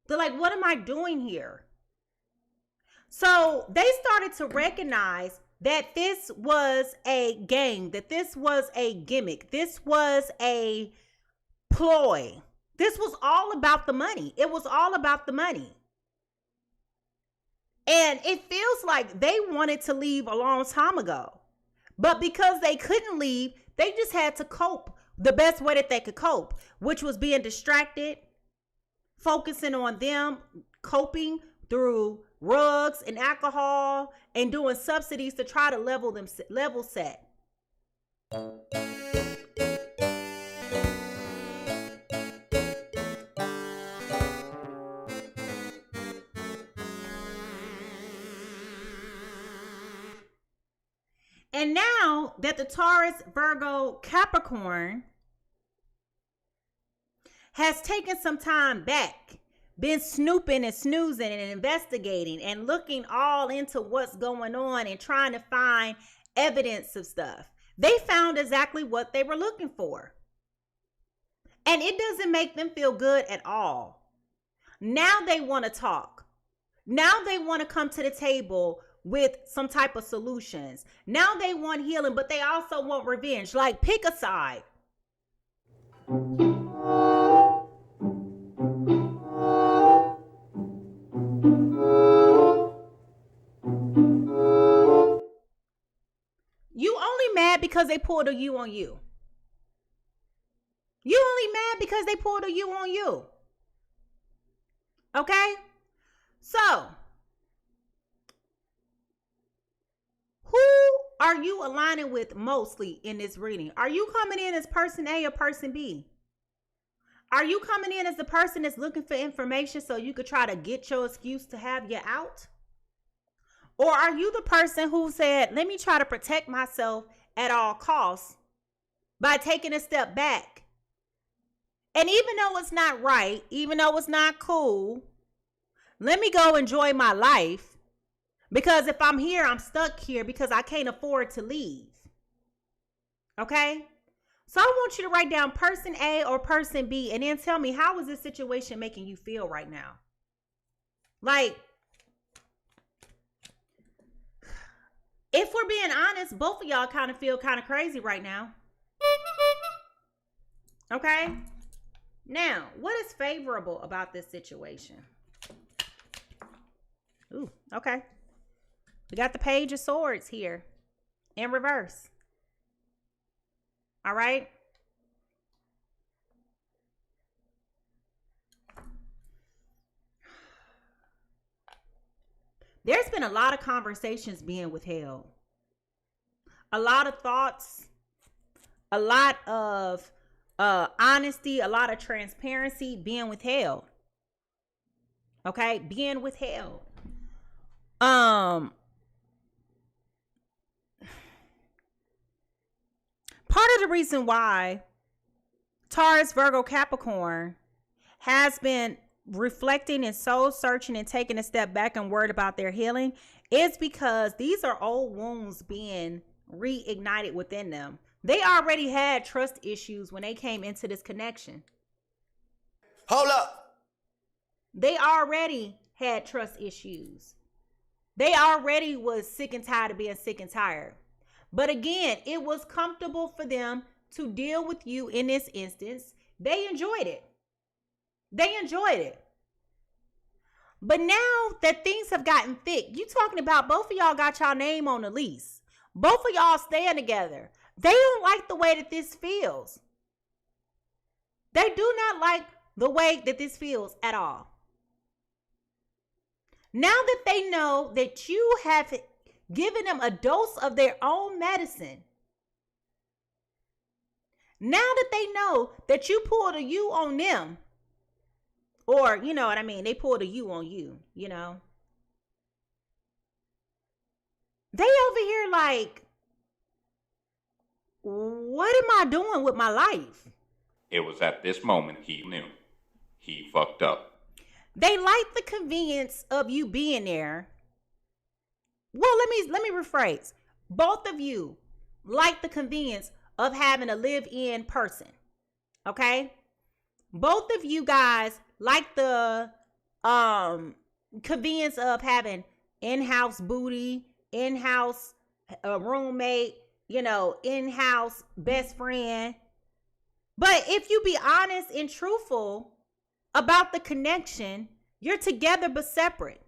they're like, what am I doing here? So they started to recognize that this was a game, that this was a gimmick, this was a ploy. This was all about the money. It was all about the money. And it feels like they wanted to leave a long time ago. But because they couldn't leave, they just had to cope the best way that they could cope, which was being distracted, focusing on them, coping through rugs and alcohol, and doing subsidies to try to level set. And now that the Taurus, Virgo, Capricorn has taken some time back, been snooping and snoozing and investigating and looking all into what's going on and trying to find evidence of stuff, they found exactly what they were looking for. And it doesn't make them feel good at all. Now they want to talk. Now they want to come to the table with some type of solutions. Now they want healing, but they also want revenge. Like, pick a side. You only mad because they pulled a you on you. You only mad because they pulled a you on you. Okay? So, who are you aligning with mostly in this reading? Are you coming in as person A or person B? Are you coming in as the person that's looking for information so you could try to get your excuse to have you out? Or are you the person who said, let me try to protect myself at all costs by taking a step back? And even though it's not right, even though it's not cool, let me go enjoy my life, because if I'm here, I'm stuck here because I can't afford to leave. Okay? So I want you to write down person A or person B and then tell me, how is this situation making you feel right now? Like, if we're being honest, both of y'all kind of feel kind of crazy right now. Okay? Now, what is favorable about this situation? Ooh, okay. We got the Page of Swords here in reverse. All right. There's been a lot of conversations being withheld. A lot of thoughts, a lot of honesty, a lot of transparency being withheld. Okay, being withheld. Part of the reason why Taurus, Virgo, Capricorn has been reflecting and soul searching and taking a step back and worried about their healing is because these are old wounds being reignited within them. They already had trust issues when they came into this connection. Hold up. They already had trust issues. They already was sick and tired of being sick and tired. But again, it was comfortable for them to deal with you in this instance. They enjoyed it. They enjoyed it. But now that things have gotten thick, you talking about both of y'all got y'all name on the lease. Both of y'all staying together. They don't like the way that this feels. They do not like the way that this feels at all. Now that they know that you have given them a dose of their own medicine, now that they know that you pulled a you on them, or you know what I mean, they pulled a you on you, you know, they over here like, what am I doing with my life? It was at this moment he knew he fucked up. They like the convenience of you being there. Well, let me rephrase. Both of you like the convenience of having a live-in person. Okay? Both of you guys like the convenience of having in-house booty, in-house roommate, you know, in-house best friend. But if you be honest and truthful about the connection, you're together but separate.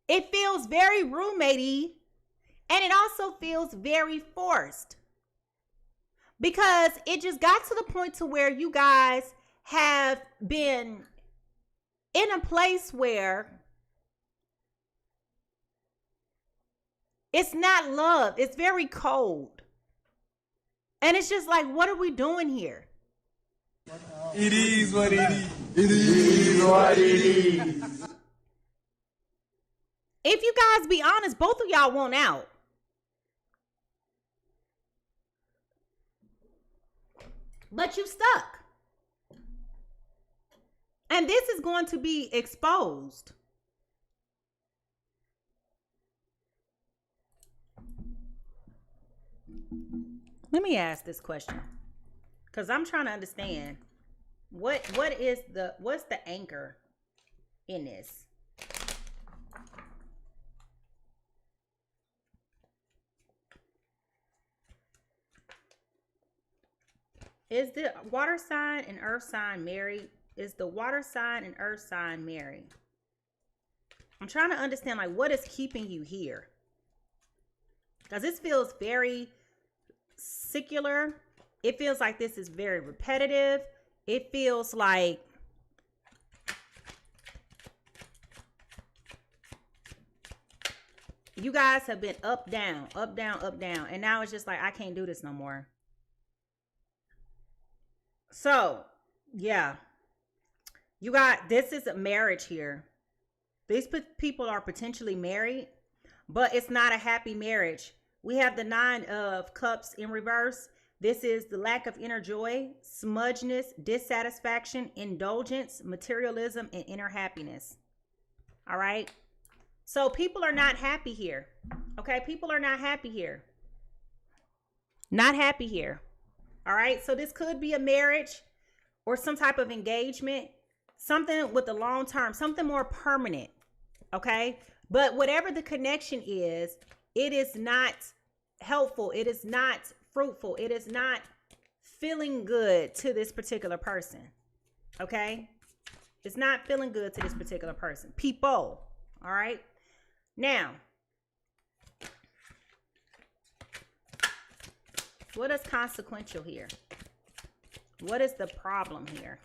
It feels very roommatey, and it also feels very forced, because it just got to the point to where you guys have been in a place where it's not love. It's very cold. And it's just like, what are we doing here? It is what it is. It is what it is. If you guys be honest, both of y'all want out. But you stuck. And this is going to be exposed. Let me ask this question, because I'm trying to understand what's the anchor in this. Is the water sign and earth sign married? Is the water sign and earth sign married? I'm trying to understand, like, what is keeping you here? Because this feels very secular. It feels like this is very repetitive. It feels like you guys have been up, down, up, down, up, down. And now it's just like, I can't do this no more. So, yeah. You got, this is a marriage here. These people are potentially married, but it's not a happy marriage. We have the 9 of Cups in reverse. This is the lack of inner joy, smudgeness, dissatisfaction, indulgence, materialism, and inner happiness. All right. So people are not happy here. Okay. People are not happy here. Not happy here. All right. So this could be a marriage or some type of engagement, something with the long term, something more permanent. Okay. But whatever the connection is, it is not helpful. It is not fruitful. It is not feeling good to this particular person. Okay. It's not feeling good to this particular person. People. All right. Now, what is consequential here? What is the problem here?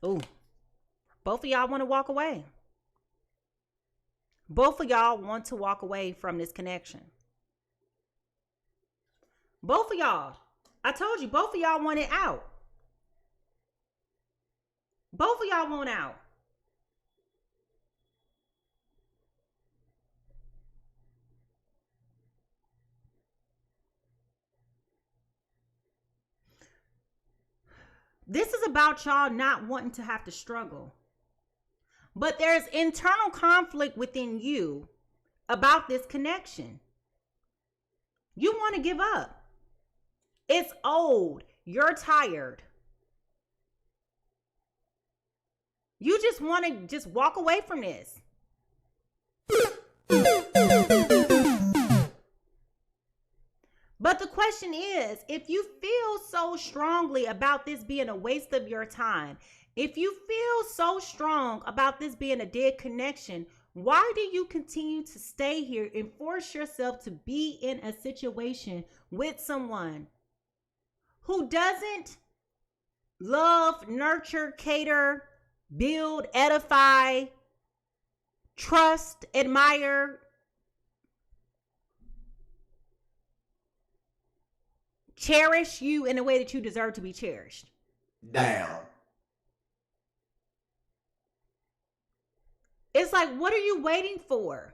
Ooh, both of y'all want to walk away. Both of y'all want to walk away from this connection. Both of y'all. I told you, both of y'all want it out. Both of y'all want out. This is about y'all not wanting to have to struggle. But there's internal conflict within you about this connection. You want to give up. It's old. You're tired. You just want to just walk away from this. But the question is, if you feel so strongly about this being a waste of your time, if you feel so strong about this being a dead connection, why do you continue to stay here and force yourself to be in a situation with someone who doesn't love, nurture, cater, build, edify, trust, admire, cherish you in a way that you deserve to be cherished? Down. It's like, what are you waiting for?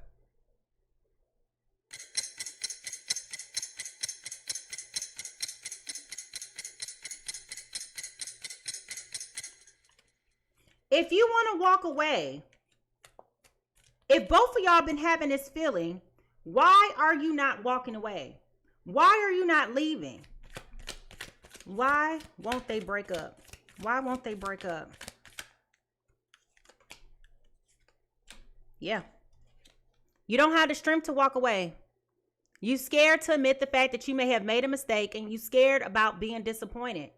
If you want to walk away, if both of y'all been having this feeling, why are you not walking away? Why are you not leaving? Why won't they break up? Why won't they break up? Yeah. You don't have the strength to walk away. You scared to admit the fact that you may have made a mistake, and you scared about being disappointed.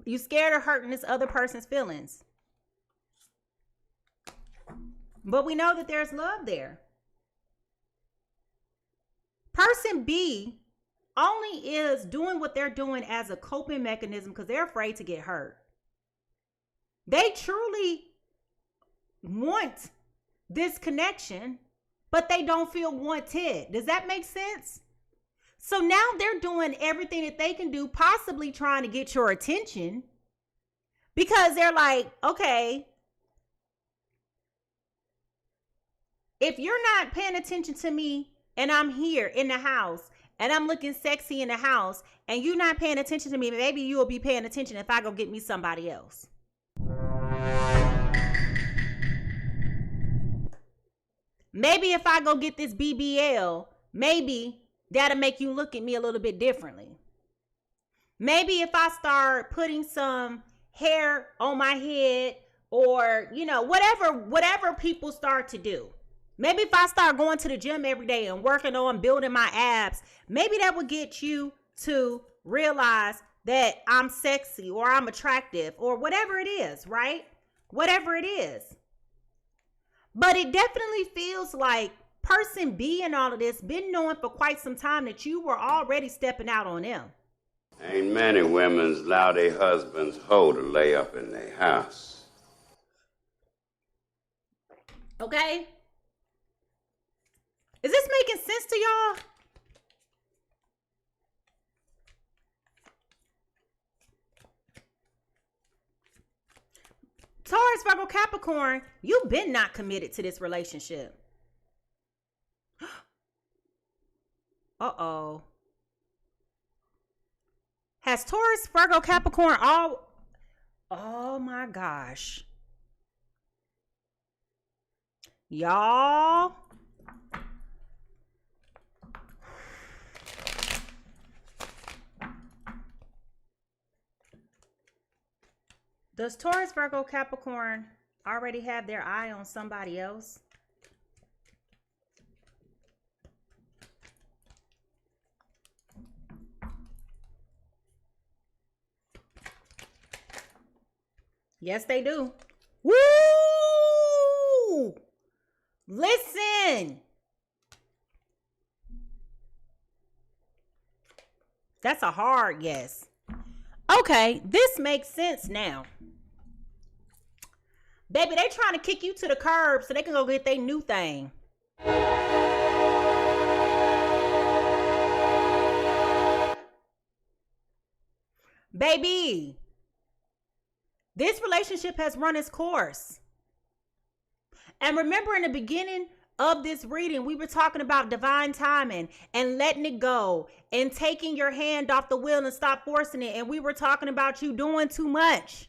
You scared of hurting this other person's feelings. But we know that there's love there. Person B only is doing what they're doing as a coping mechanism because they're afraid to get hurt. They truly want this connection, but they don't feel wanted. Does that make sense? So now they're doing everything that they can do, possibly trying to get your attention, because they're like, okay, if you're not paying attention to me and I'm here in the house and I'm looking sexy in the house and you not paying attention to me, maybe you will be paying attention if I go get me somebody else. Maybe if I go get this BBL, maybe that'll make you look at me a little bit differently. Maybe if I start putting some hair on my head, or, you know, whatever people start to do. Maybe if I start going to the gym every day and working on building my abs, maybe that would get you to realize that I'm sexy or I'm attractive or whatever it is, right? Whatever it is. But it definitely feels like person B in all of this been knowing for quite some time that you were already stepping out on them. Ain't many women's allow their husbands hoe to lay up in their house. Okay? Is this making sense to y'all? Taurus, Virgo, Capricorn, you've been not committed to this relationship. Uh-oh. Has Taurus, Virgo, Capricorn all... Oh my gosh. Y'all. Does Taurus, Virgo, Capricorn already have their eye on somebody else? Yes, they do. Woo! Listen. That's a hard yes. Okay, this makes sense now. Baby, they trying to kick you to the curb so they can go get their new thing. Baby, this relationship has run its course. And remember, in the beginning of this reading, we were talking about divine timing and letting it go and taking your hand off the wheel and stop forcing it. And we were talking about you doing too much.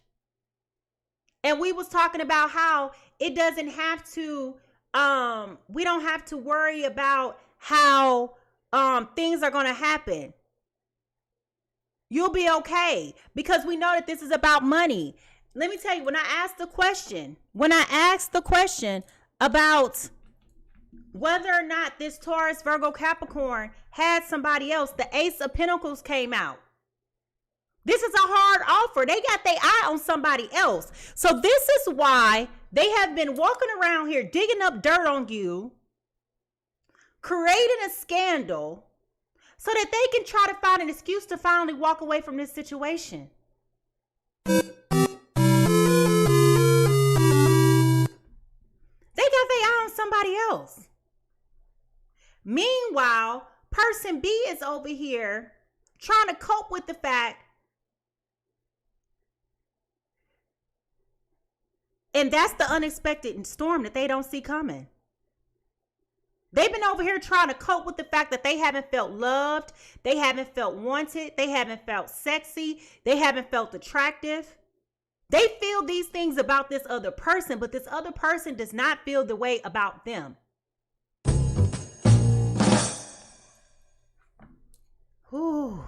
And we was talking about how it doesn't have to, we don't have to worry about how things are going to happen. You'll be okay because we know that this is about money. Let me tell you, when I asked the question about whether or not this Taurus, Virgo, Capricorn had somebody else, the Ace of Pentacles came out. This is a hard offer. They got their eye on somebody else. So this is why they have been walking around here digging up dirt on you, creating a scandal, so that they can try to find an excuse to finally walk away from this situation. They got their eye on somebody else. Meanwhile, person B is over here trying to cope with the fact, and that's the unexpected storm that they don't see coming. They've been over here trying to cope with the fact that they haven't felt loved. They haven't felt wanted. They haven't felt sexy. They haven't felt attractive. They feel these things about this other person, but this other person does not feel the way about them. Ooh,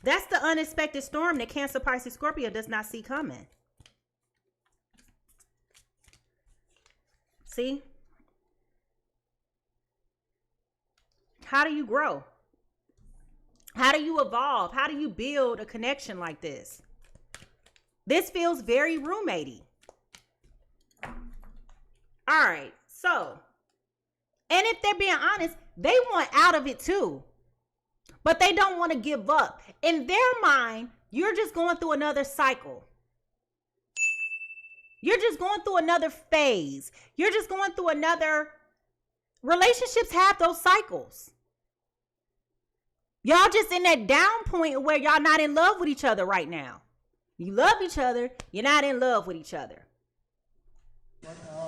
that's the unexpected storm that Cancer, Pisces, Scorpio does not see coming. See? How do you grow? How do you evolve? How do you build a connection like this? This feels very roommatey. All right, so, and if they're being honest, they want out of it too, but they don't want to give up. In their mind, you're just going through another cycle. You're just going through another phase. You're just going through another. Relationships have those cycles. Y'all just in that down point where y'all not in love with each other right now. You love each other. You're not in love with each other.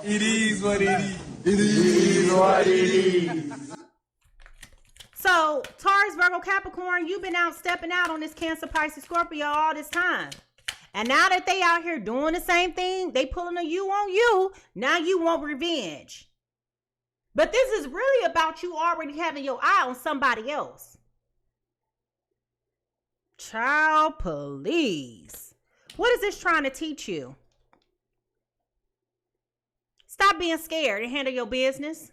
It is what it is. It is what it is. So So Taurus, Virgo, Capricorn, you've been out stepping out on this Cancer, Pisces, Scorpio all this time. And now that they out here doing the same thing, they pulling a you on you. Now you want revenge. But this is really about you already having your eye on somebody else. Child, please. What is this trying to teach you? Stop being scared and handle your business.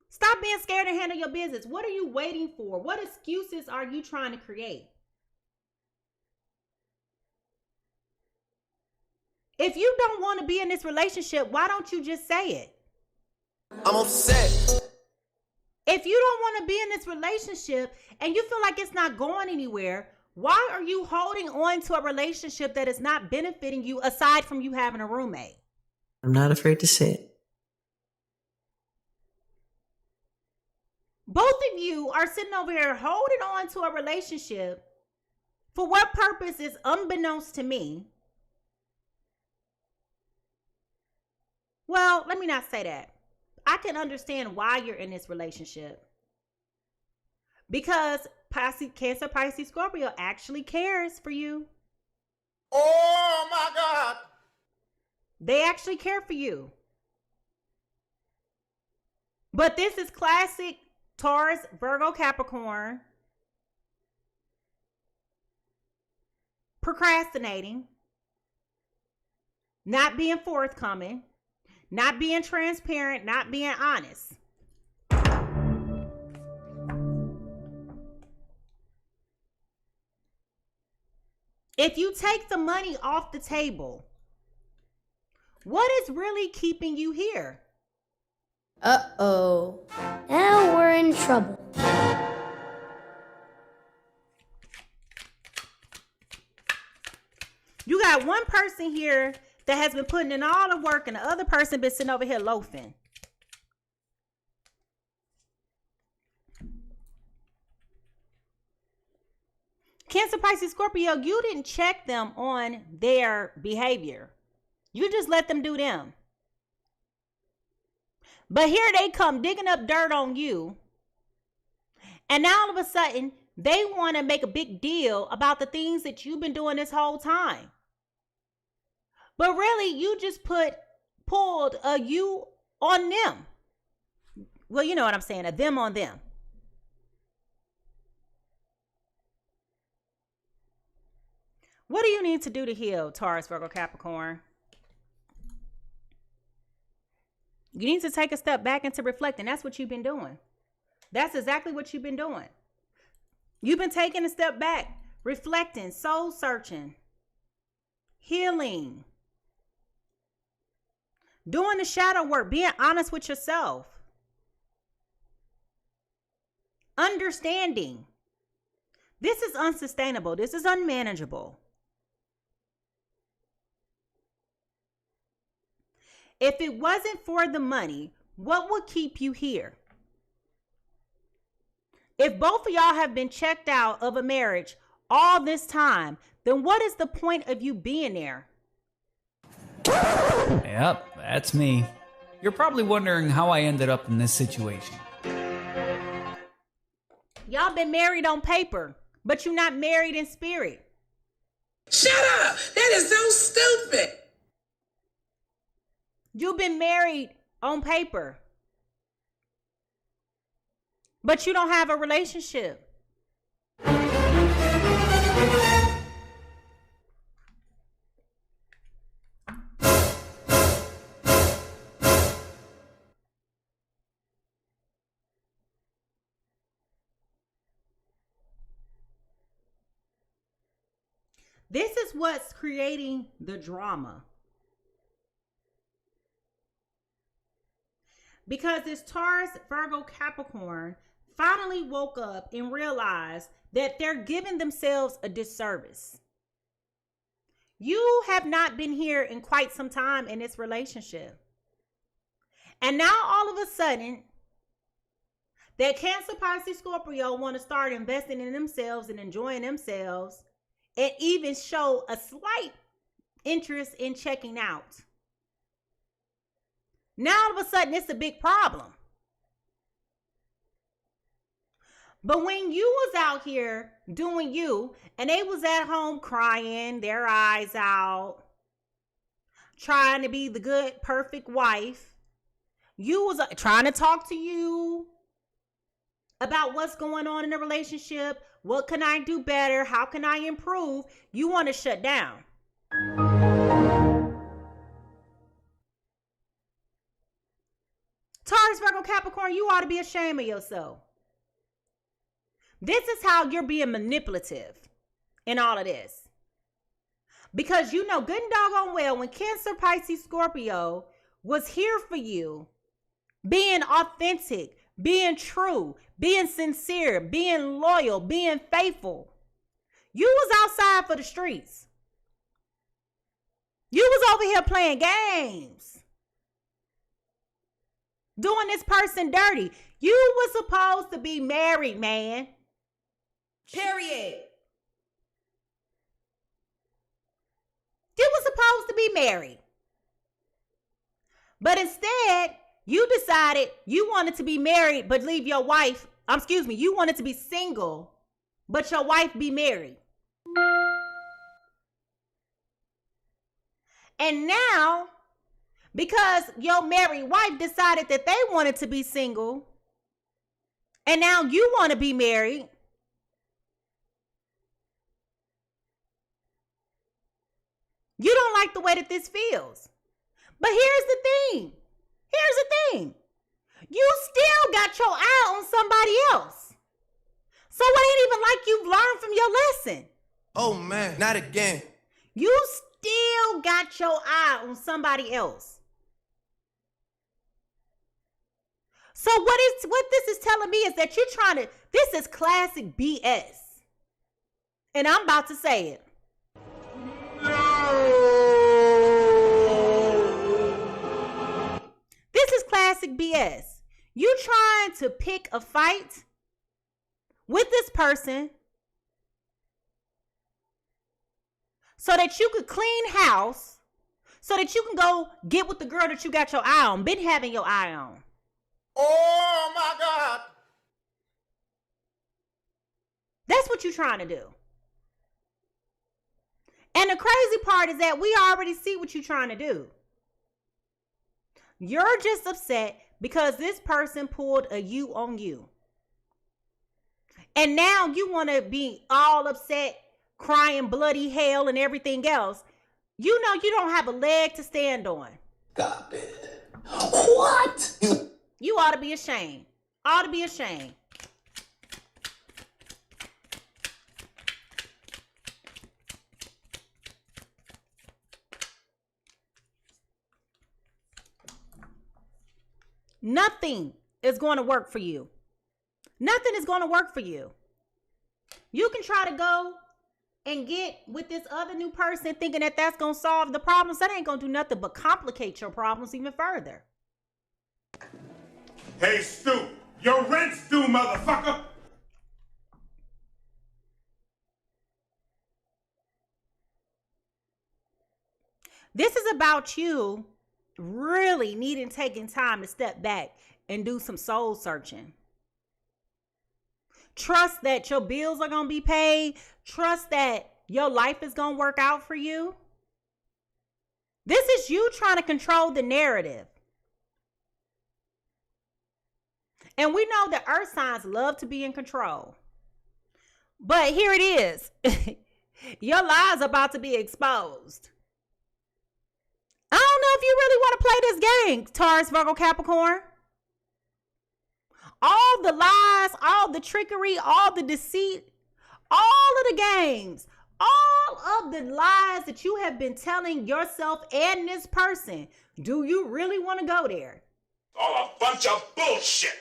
Stop being scared and handle your business. What are you waiting for? What excuses are you trying to create? If you don't want to be in this relationship, why don't you just say it? I'm upset. If you don't want to be in this relationship and you feel like it's not going anywhere, why are you holding on to a relationship that is not benefiting you aside from you having a roommate? I'm not afraid to say it. Both of you are sitting over here holding on to a relationship. For what purpose is unbeknownst to me? Well, let me not say that. I can understand why you're in this relationship. Because Cancer, Pisces, Scorpio actually cares for you. Oh my God. They actually care for you. But this is classic Taurus, Virgo, Capricorn. Procrastinating. Not being forthcoming. Not being transparent. Not being honest. If you take the money off the table, what is really keeping you here? Uh-oh. Now we're in trouble. You got one person here that has been putting in all the work and the other person been sitting over here loafing. Cancer, Pisces, Scorpio, you didn't check them on their behavior. You just let them do them. But here they come digging up dirt on you. And now all of a sudden, they want to make a big deal about the things that you've been doing this whole time. But really, you just pulled a you on them. Well, you know what I'm saying, a them on them. What do you need to do to heal, Taurus, Virgo, Capricorn? You need to take a step back and to reflect, and that's what you've been doing. That's exactly what you've been doing. You've been taking a step back, reflecting, soul searching, healing, doing the shadow work, being honest with yourself, understanding. This is unsustainable. This is unmanageable. If it wasn't for the money, what would keep you here? If both of y'all have been checked out of a marriage all this time, then what is the point of you being there? Yep, that's me. You're probably wondering how I ended up in this situation. Y'all been married on paper, but you're not married in spirit. Shut up! That is so stupid. You've been married on paper, but you don't have a relationship. This is what's creating the drama. Because this Taurus, Virgo, Capricorn finally woke up and realized that they're giving themselves a disservice. You have not been here in quite some time in this relationship. And now all of a sudden, that Cancer, Pisces, Scorpio want to start investing in themselves and enjoying themselves and even show a slight interest in checking out. Now all of a sudden it's a big problem. But when you was out here doing you, and they was at home crying their eyes out, trying to be the good, perfect wife, you was trying to talk to you about what's going on in the relationship. What can I do better? How can I improve? You want to shut down. Taurus, Virgo, Capricorn, you ought to be ashamed of yourself. This is how you're being manipulative in all of this. Because you know good and doggone well when Cancer, Pisces, Scorpio was here for you, being authentic, being true, being sincere, being loyal, being faithful. You was outside for the streets. You was over here playing games, doing this person dirty. You was supposed to be married, man. Period. You was supposed to be married. But instead, you decided you wanted to be married, but leave your wife, you wanted to be single, but your wife be married. And now, because your married wife decided that they wanted to be single, and now you want to be married, you don't like the way that this feels. But here's the thing. You still got your eye on somebody else. So it ain't even like you've learned from your lesson. Oh man, not again. You still got your eye on somebody else. So what this is telling me is that this is classic BS. And I'm about to say it. This is classic BS. You trying to pick a fight with this person so that you could clean house, so that you can go get with the girl that you got your eye on, been having your eye on. Oh my God. That's what you're trying to do. And the crazy part is that we already see what you're trying to do. You're just upset because this person pulled a you on you. And now you want to be all upset, crying bloody hell and everything else. You know you don't have a leg to stand on. Stop it. What? You ought to be ashamed. Ought to be ashamed. Nothing is going to work for you. Nothing is going to work for you. You can try to go and get with this other new person thinking that that's going to solve the problems. That ain't going to do nothing but complicate your problems even further. Hey, Stu, your rent's due, motherfucker. This is about you really taking time to step back and do some soul searching. Trust that your bills are going to be paid. Trust that your life is going to work out for you. This is you trying to control the narrative. And we know that earth signs love to be in control. But here it is. Your lies are about to be exposed. I don't know if you really want to play this game, Taurus, Virgo, Capricorn. All the lies, all the trickery, all the deceit, all of the games, all of the lies that you have been telling yourself and this person. Do you really want to go there? All a bunch of bullshit.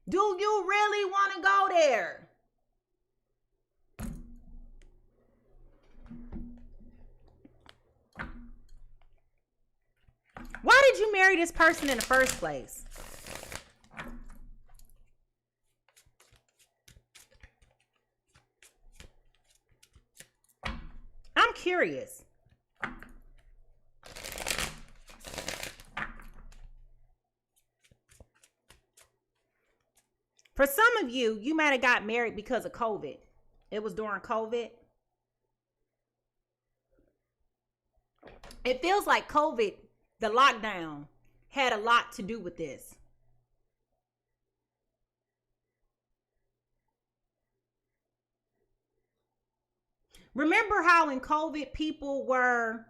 Do you really want to go there? Why did you marry this person in the first place? I'm curious. For some of you, you might have got married because of COVID. It was during COVID. It feels like COVID, the lockdown, had a lot to do with this. Remember how in COVID people were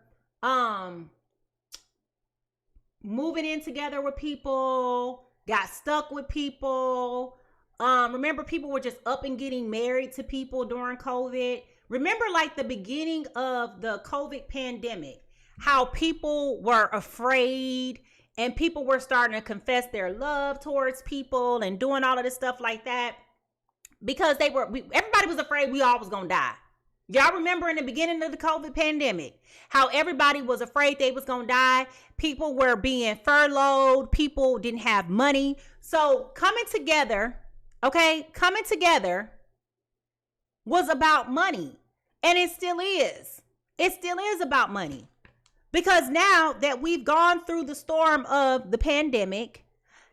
moving in together with people, got stuck with people. Remember people were just up and getting married to people during COVID. Remember like the beginning of the COVID pandemic, how people were afraid and people were starting to confess their love towards people and doing all of this stuff like that because everybody was afraid we all was gonna die. Y'all remember in the beginning of the COVID pandemic, how everybody was afraid they was going to die. People were being furloughed. People didn't have money. So coming together was about money. And it still is. It still is about money. Because now that we've gone through the storm of the pandemic,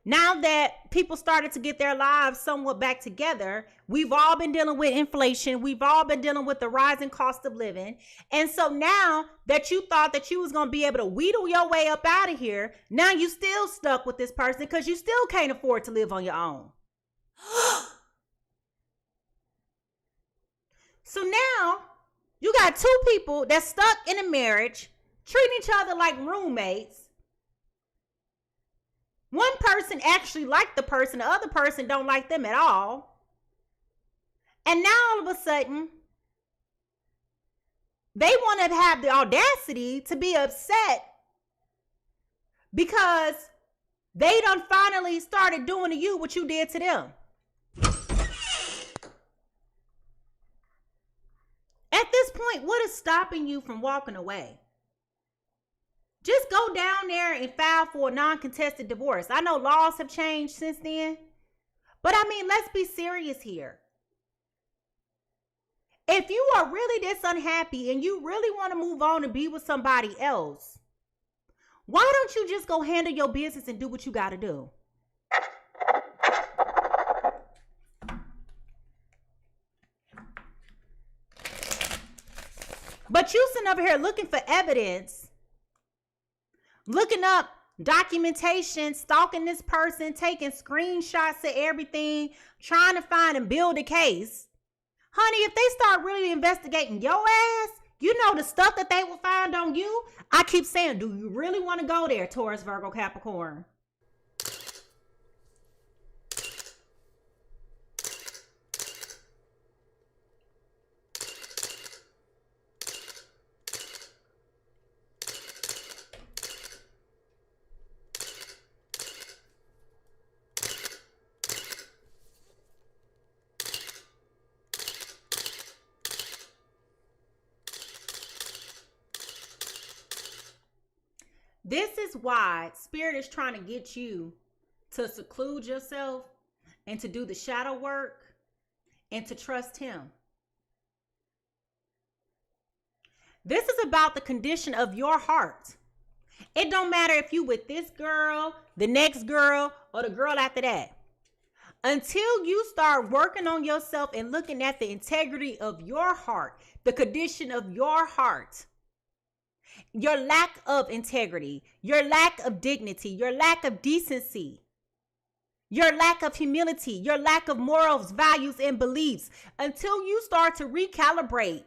now that people started to get their lives somewhat back together, we've all been dealing with inflation. We've all been dealing with the rising cost of living. And so now that you thought that you was going to be able to wheedle your way up out of here, now you still stuck with this person because you still can't afford to live on your own. So now you got two people that's stuck in a marriage, treating each other like roommates. One person actually liked the person, the other person don't like them at all. And now all of a sudden, they want to have the audacity to be upset because they done finally started doing to you what you did to them. At this point, what is stopping you from walking away? Just go down there and file for a non-contested divorce. I know laws have changed since then, but I mean, let's be serious here. If you are really this unhappy and you really want to move on and be with somebody else, why don't you just go handle your business and do what you got to do? But you sitting over here looking for evidence, looking up documentation, stalking this person, taking screenshots of everything, trying to find and build a case. Honey, if they start really investigating your ass, you know the stuff that they will find on you. I keep saying, do you really want to go there, Taurus, Virgo, Capricorn? This is why Spirit is trying to get you to seclude yourself and to do the shadow work and to trust him. This is about the condition of your heart. It don't matter if you with this girl, the next girl, or the girl after that. Until you start working on yourself and looking at the integrity of your heart, the condition of your heart, your lack of integrity, your lack of dignity, your lack of decency, your lack of humility, your lack of morals, values, and beliefs, until you start to recalibrate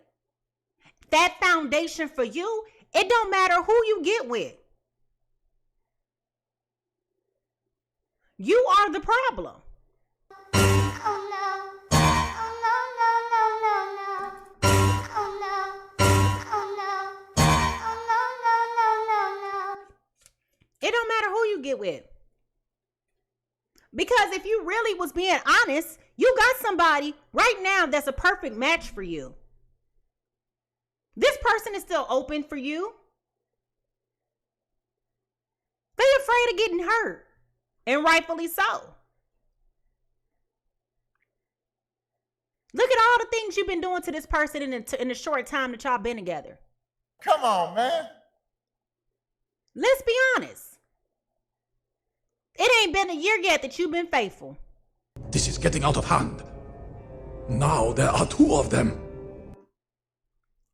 that foundation for you, it don't matter who you get with. You are the problem. It don't matter who you get with. Because if you really was being honest, you got somebody right now that's a perfect match for you. This person is still open for you. They're afraid of getting hurt. And rightfully so. Look at all the things you've been doing to this person in the short time that y'all been together. Come on, man. Let's be honest. It ain't been a year yet that you've been faithful. This is getting out of hand. Now there are two of them.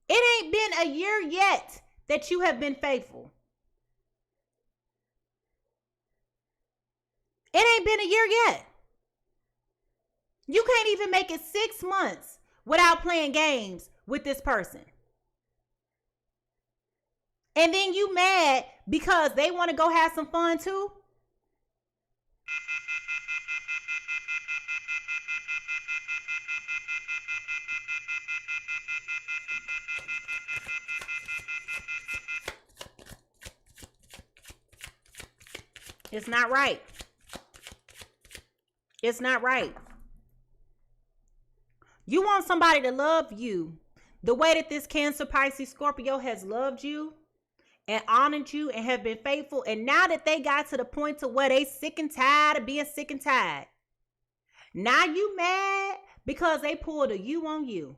It ain't been a year yet that you have been faithful. It ain't been a year yet. You can't even make it 6 months without playing games with this person. And then you mad because they want to go have some fun too? It's not right. It's not right. You want somebody to love you the way that this Cancer, Pisces, Scorpio has loved you and honored you and have been faithful. And now that they got to the point to where they sick and tired of being sick and tired. Now you mad because they pulled a you on you.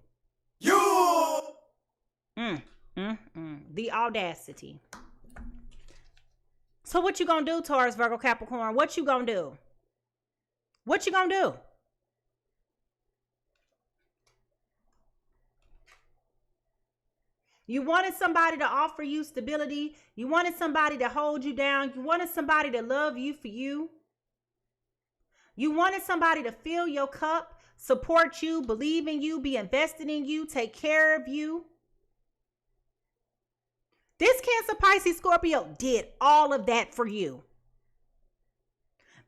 The audacity. So what you gonna do, Taurus, Virgo, Capricorn? What you gonna do? What you gonna do? You wanted somebody to offer you stability. You wanted somebody to hold you down. You wanted somebody to love you for you. You wanted somebody to fill your cup, support you, believe in you, be invested in you, take care of you. This Cancer, Pisces, Scorpio did all of that for you.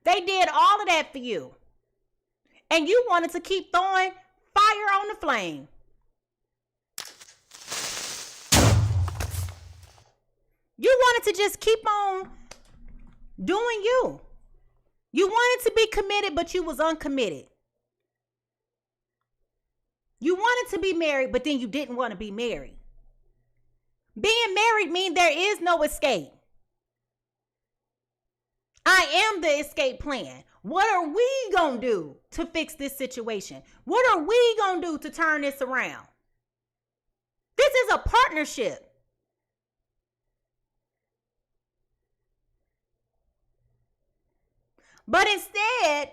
They did all of that for you. And you wanted to keep throwing fire on the flame. You wanted to just keep on doing you. You wanted to be committed, but you was uncommitted. You wanted to be married, but then you didn't want to be married. Being married means there is no escape. I am the escape plan. What are we going to do to fix this situation? What are we going to do to turn this around? This is a partnership. But instead,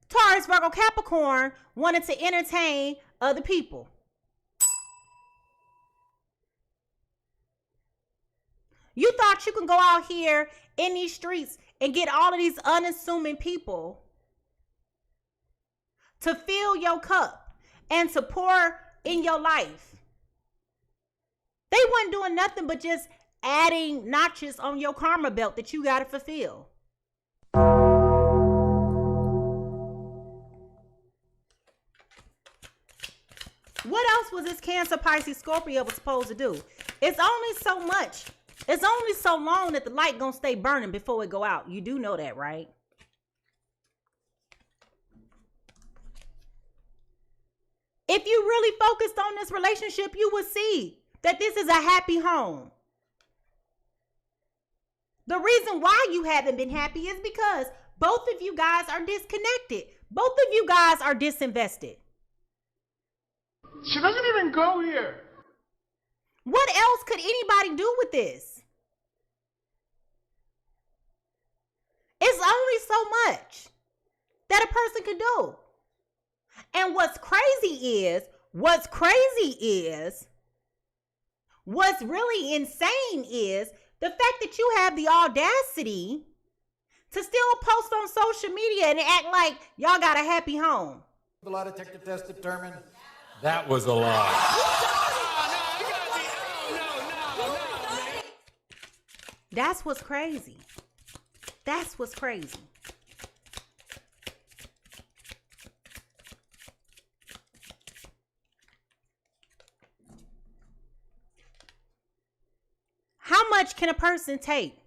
Taurus, Virgo, Capricorn wanted to entertain other people. You thought you could go out here in these streets and get all of these unassuming people to fill your cup and to pour in your life. They weren't doing nothing but just adding notches on your karma belt that you got to fulfill. What else was this Cancer, Pisces, Scorpio was supposed to do? It's only so much. It's only so long that the light gonna stay burning before it go out. You do know that, right? If you really focused on this relationship, you would see that this is a happy home. The reason why you haven't been happy is because both of you guys are disconnected. Both of you guys are disinvested. She doesn't even go here. What else could anybody do with this? It's only so much that a person can do. And what's really insane is the fact that you have the audacity to still post on social media and act like y'all got a happy home. The lie detector test determined That was a lie. That's what's crazy. That's what's crazy. How much can a person take?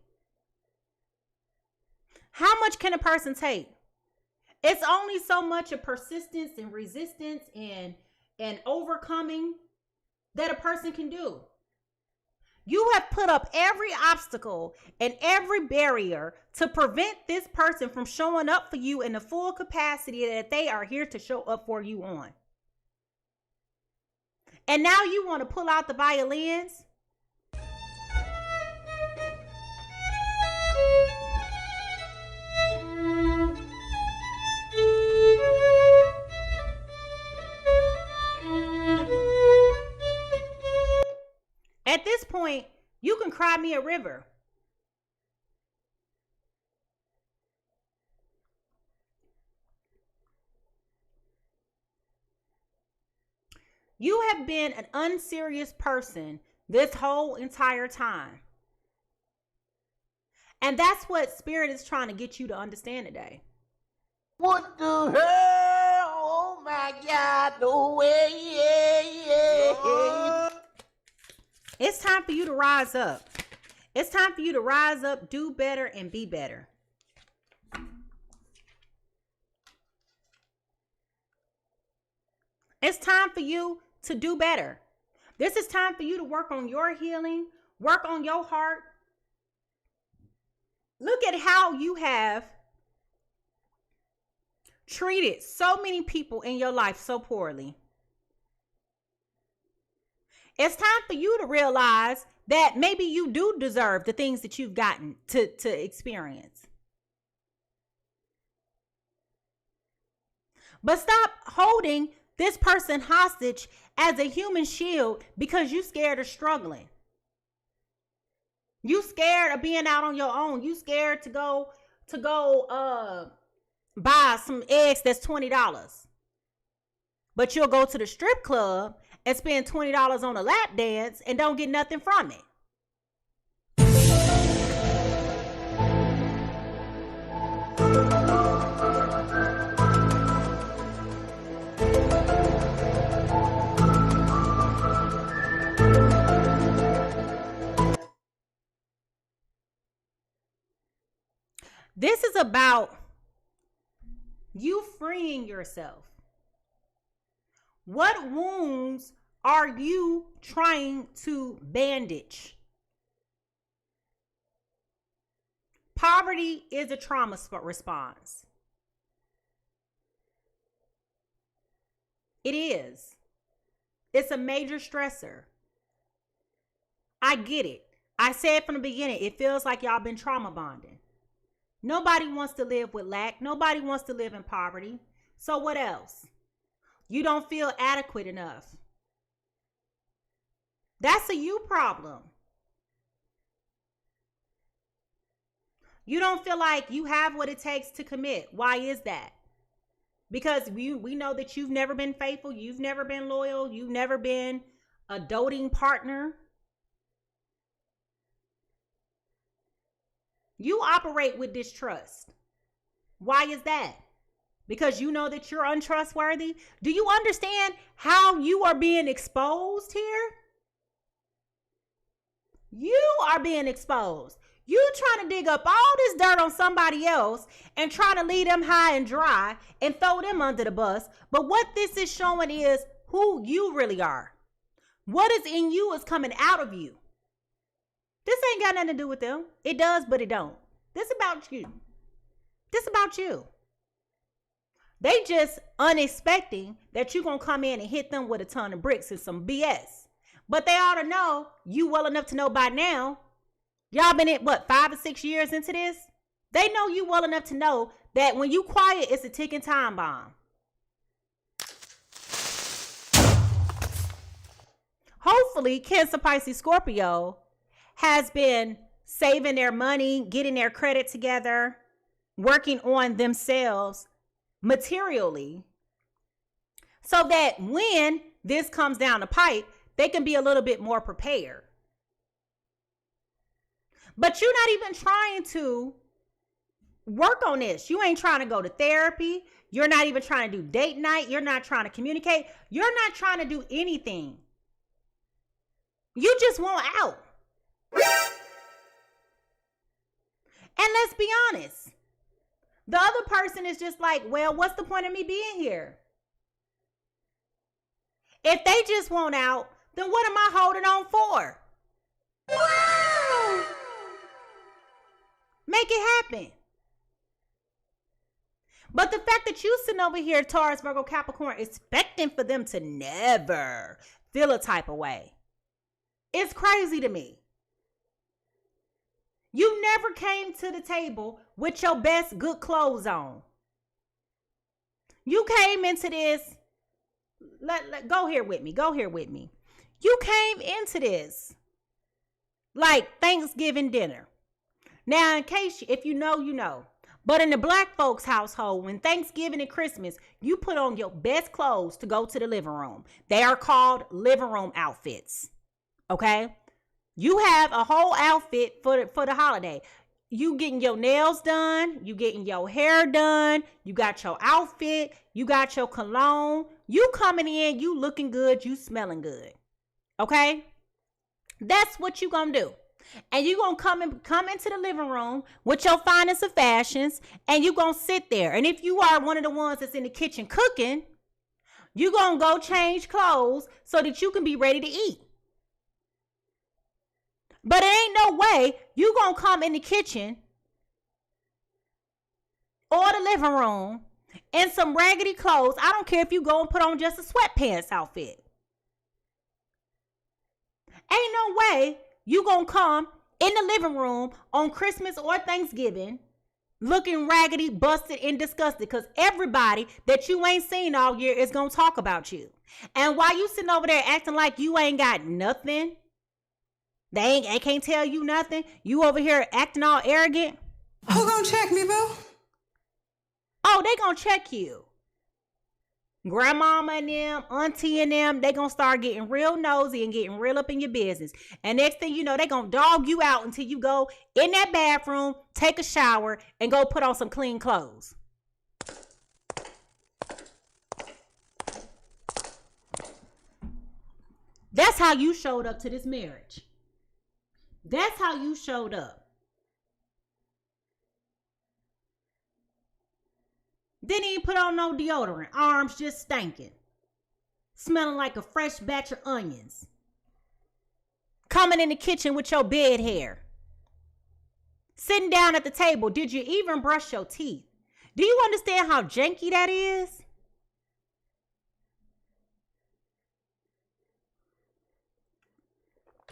How much can a person take? It's only so much of persistence and resistance and overcoming that a person can do. You have put up every obstacle and every barrier to prevent this person from showing up for you in the full capacity that they are here to show up for you on. And now you want to pull out the violins? cry me a river. You have been an unserious person this whole entire time. And that's what Spirit is trying to get you to understand today. What the hell? Oh my God, no way. Yeah. It's time for you to rise up. It's time for you to rise up, do better, and be better. It's time for you to do better. This is time for you to work on your healing, work on your heart. Look at how you have treated so many people in your life so poorly. It's time for you to realize that maybe you do deserve the things that you've gotten to experience. But stop holding this person hostage as a human shield because you scared of struggling. You scared of being out on your own. You scared to go buy some eggs that's $20. But you'll go to the strip club and spend $20 on a lap dance and don't get nothing from it. This is about you freeing yourself. What wounds are you trying to bandage? Poverty is a trauma response. It is. It's a major stressor. I get it. I said from the beginning, it feels like y'all been trauma bonding. Nobody wants to live with lack. Nobody wants to live in poverty. So what else? You don't feel adequate enough. That's a you problem. You don't feel like you have what it takes to commit. Why is that? Because we know that you've never been faithful. You've never been loyal. You've never been a doting partner. You operate with distrust. Why is that? Because you know that you're untrustworthy? Do you understand how you are being exposed here? You are being exposed. You trying to dig up all this dirt on somebody else and try to leave them high and dry and throw them under the bus. But what this is showing is who you really are. What is in you is coming out of you. This ain't got nothing to do with them. It does, but it don't. This about you. This about you. They just unexpecting that you're going to come in and hit them with a ton of bricks and some BS. But they ought to know you well enough to know by now. Y'all been in, 5 or 6 years into this? They know you well enough to know that when you quiet, it's a ticking time bomb. Hopefully, Cancer, Pisces, Scorpio has been saving their money, getting their credit together, working on themselves materially, so that when this comes down the pipe, they can be a little bit more prepared. But you're not even trying to work on this. You ain't trying to go to therapy. You're not even trying to do date night. You're not trying to communicate. You're not trying to do anything. You just want out. And let's be honest. The other person is just like, well, what's the point of me being here? If they just want out, then what am I holding on for? Wow! Make it happen. But the fact that you sitting over here, Taurus, Virgo, Capricorn, expecting for them to never feel a type of way, it's crazy to me. You never came to the table with your best good clothes on. You came into this. Go here with me. You came into this Like Thanksgiving dinner. Now, in case, if you know, you know. But in the black folks' household, when Thanksgiving and Christmas, you put on your best clothes to go to the living room. They are called living room outfits. Okay? You have a whole outfit for the holiday. You getting your nails done. You getting your hair done. You got your outfit. You got your cologne. You coming in, you looking good. You smelling good. Okay? That's what you gonna do. And you gonna come into the living room with your finest of fashions, and you gonna sit there. And if you are one of the ones that's in the kitchen cooking, you gonna go change clothes so that you can be ready to eat. But it ain't no way you gonna come in the kitchen or the living room in some raggedy clothes. I don't care if you go and put on just a sweatpants outfit. Ain't no way you gonna come in the living room on Christmas or Thanksgiving looking raggedy, busted, and disgusted, because everybody that you ain't seen all year is gonna talk about you. And while you sitting over there acting like you ain't got nothing, they can't tell you nothing, you over here acting all arrogant. Who gonna check me, boo? Oh, they gonna check you. Grandmama and them, auntie and them, they gonna start getting real nosy and getting real up in your business. And next thing you know, they gonna dog you out until you go in that bathroom, take a shower, and go put on some clean clothes. That's how you showed up to this marriage. That's how you showed up. Didn't even put on no deodorant. Arms just stinking. Smelling like a fresh batch of onions. Coming in the kitchen with your bed hair. Sitting down at the table. Did you even brush your teeth? Do you understand how janky that is?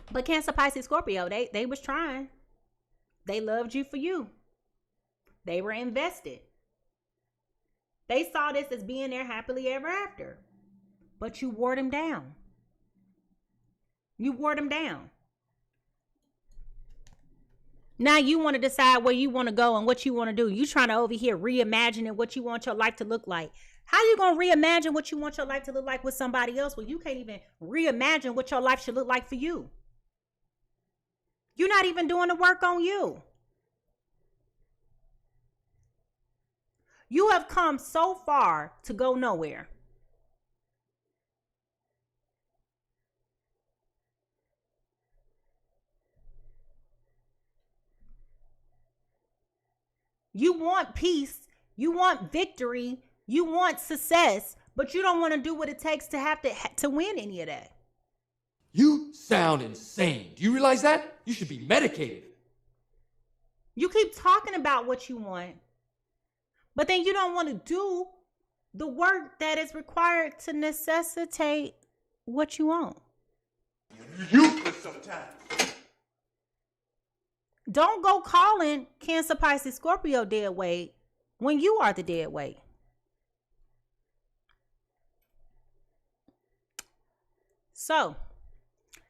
But Cancer, Pisces, Scorpio, they was trying. They loved you for you. They were invested. They saw this as being there happily ever after. But you wore them down. You wore them down. Now you want to decide where you want to go and what you want to do. You trying to over here reimagining what you want your life to look like. How you going to reimagine what you want your life to look like with somebody else when you can't even reimagine what your life should look like for you? You're not even doing the work on you. You have come so far to go nowhere. You want peace, you want victory, you want success, but you don't want to do what it takes to have to win any of that. You sound insane. Do you realize that? You should be medicated. You keep talking about what you want, but then you don't want to do the work that is required to necessitate what you want. Useless sometimes. Don't go calling Cancer, Pisces, Scorpio dead weight when you are the dead weight. So,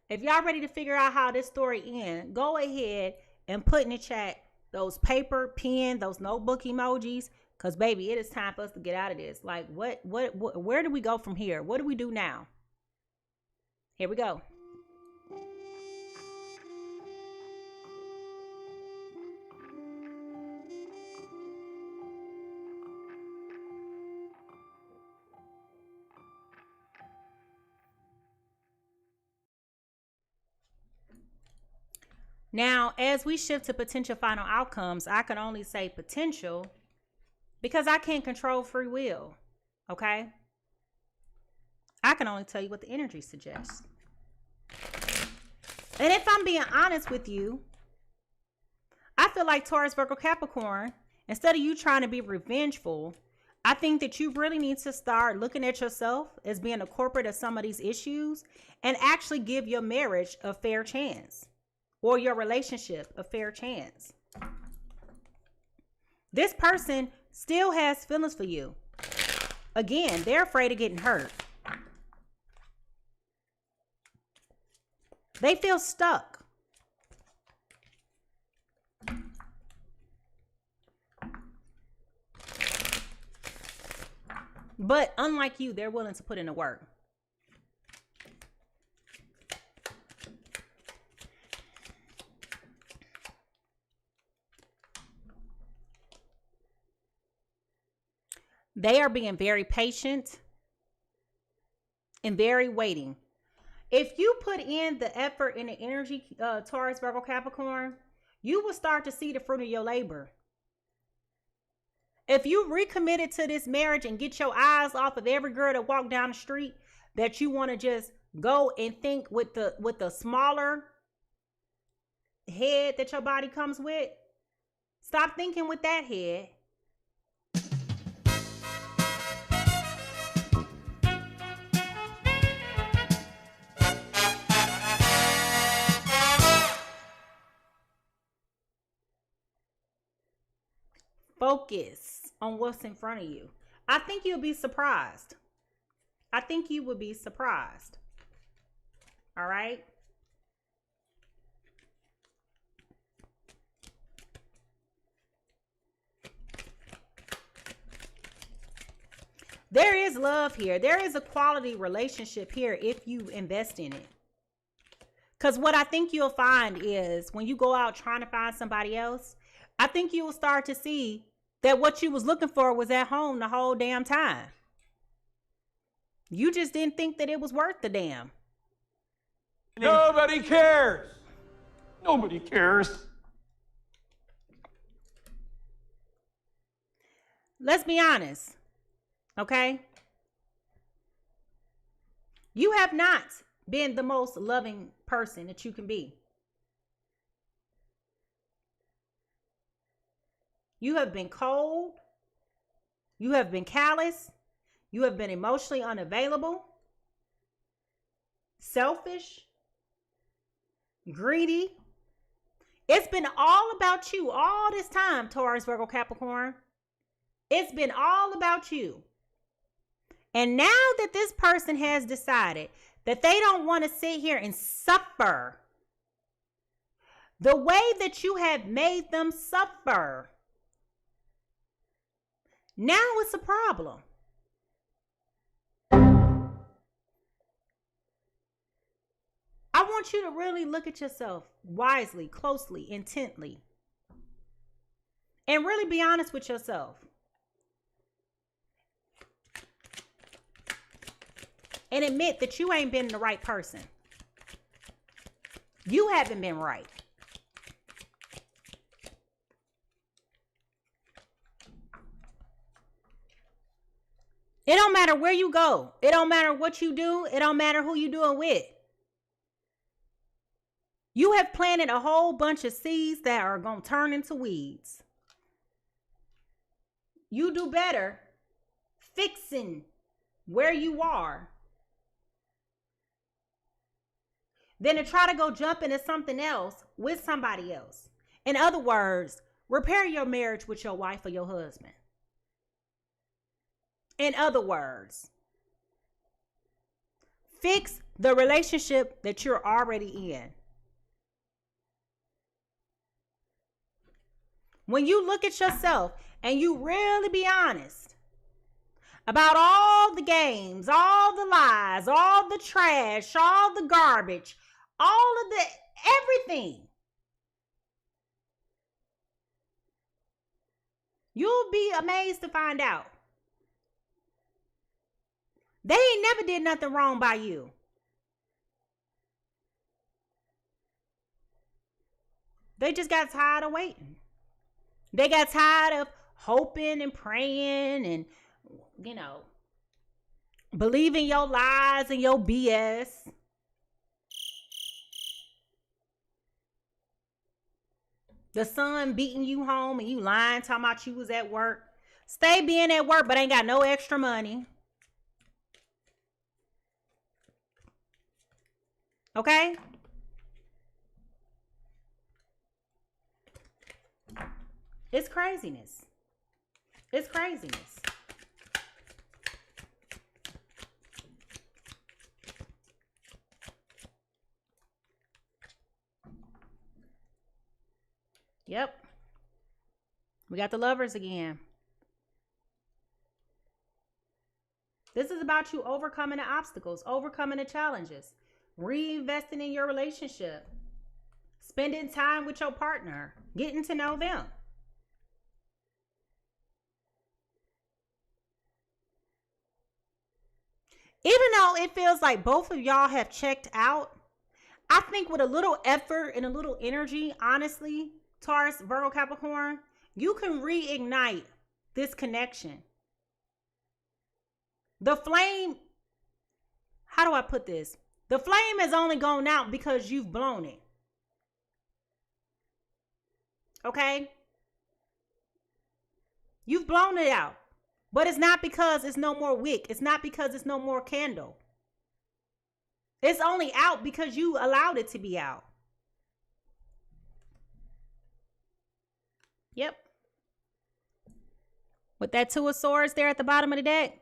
if y'all ready to figure out how this story ends, go ahead and put in the chat those paper, pen, those notebook emojis. Because, baby, it is time for us to get out of this. Like, where do we go from here? What do we do now? Here we go. Now, as we shift to potential final outcomes, I can only say potential because I can't control free will, okay? I can only tell you what the energy suggests. And if I'm being honest with you, I feel like Taurus, Virgo, Capricorn, instead of you trying to be revengeful, I think that you really need to start looking at yourself as being a culprit of some of these issues and actually give your marriage a fair chance or your relationship a fair chance. This person still has feelings for you. Again, they're afraid of getting hurt. They feel stuck. But unlike you, they're willing to put in the work. They are being very patient and very waiting. If you put in the effort and the energy, Taurus, Virgo, Capricorn, you will start to see the fruit of your labor. If you recommitted to this marriage and get your eyes off of every girl that walk down the street, that you want to just go and think with the smaller head that your body comes with, stop thinking with that head. Focus on what's in front of you. I think you'll be surprised. I think you would be surprised. All right. There is love here. There is a quality relationship here if you invest in it. Because what I think you'll find is when you go out trying to find somebody else, I think you will start to see that what you was looking for was at home the whole damn time. You just didn't think that it was worth the damn. Nobody cares. Nobody cares. Let's be honest, okay? You have not been the most loving person that you can be. You have been cold. You have been callous. You have been emotionally unavailable, selfish, greedy. It's been all about you all this time, Taurus, Virgo, Capricorn. It's been all about you. And now that this person has decided that they don't want to sit here and suffer the way that you have made them suffer, now it's a problem. I want you to really look at yourself wisely, closely, intently, and really be honest with yourself. And admit that you ain't been the right person. You haven't been right. It don't matter where you go. It don't matter what you do. It don't matter who you doing with. You have planted a whole bunch of seeds that are going to turn into weeds. You do better fixing where you are than to try to go jump into something else with somebody else. In other words, repair your marriage with your wife or your husband. In other words, fix the relationship that you're already in. When you look at yourself and you really be honest about all the games, all the lies, all the trash, all the garbage, all of the everything, you'll be amazed to find out they ain't never did nothing wrong by you. They just got tired of waiting. They got tired of hoping and praying and, believing your lies and your BS. The sun beating you home and you lying, talking about you was at work. Stay being at work, but ain't got no extra money. Okay? It's craziness. It's craziness. Yep. We got the Lovers again. This is about you overcoming the obstacles, overcoming the challenges, reinvesting in your relationship, spending time with your partner, getting to know them. Even though it feels like both of y'all have checked out, I think with a little effort and a little energy, honestly, Taurus, Virgo, Capricorn, you can reignite this connection. The flame, how do I put this? The flame has only gone out because you've blown it. Okay? You've blown it out. But it's not because it's no more wick. It's not because it's no more candle. It's only out because you allowed it to be out. Yep. With that Two of Swords there at the bottom of the deck.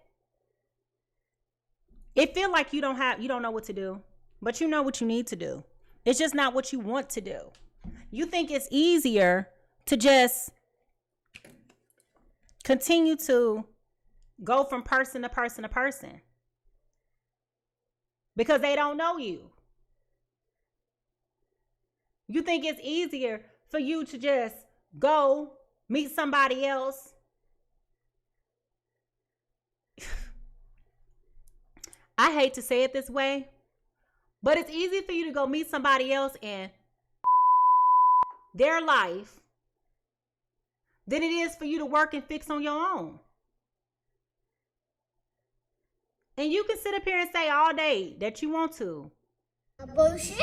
It feels like you don't know what to do, but you know what you need to do. It's just not what you want to do. You think it's easier to just continue to go from person to person to person because they don't know you. You think it's easier for you to just go meet somebody else. I hate to say it this way, but it's easy for you to go meet somebody else and their life than it is for you to work and fix on your own. And you can sit up here and say all day that you want to. A bullshit.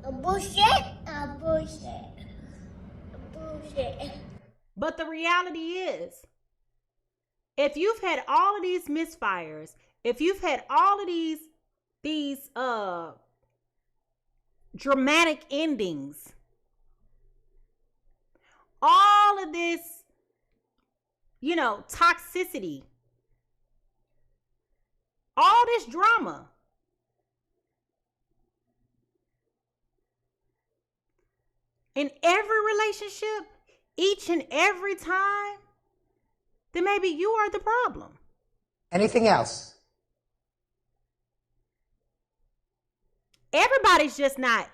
A bullshit. A bullshit. A bullshit. But the reality is, if you've had all of these misfires, if you've had all of these dramatic endings, all of this, toxicity, all this drama, in every relationship, each and every time, then maybe you are the problem. Anything else? Everybody's just not,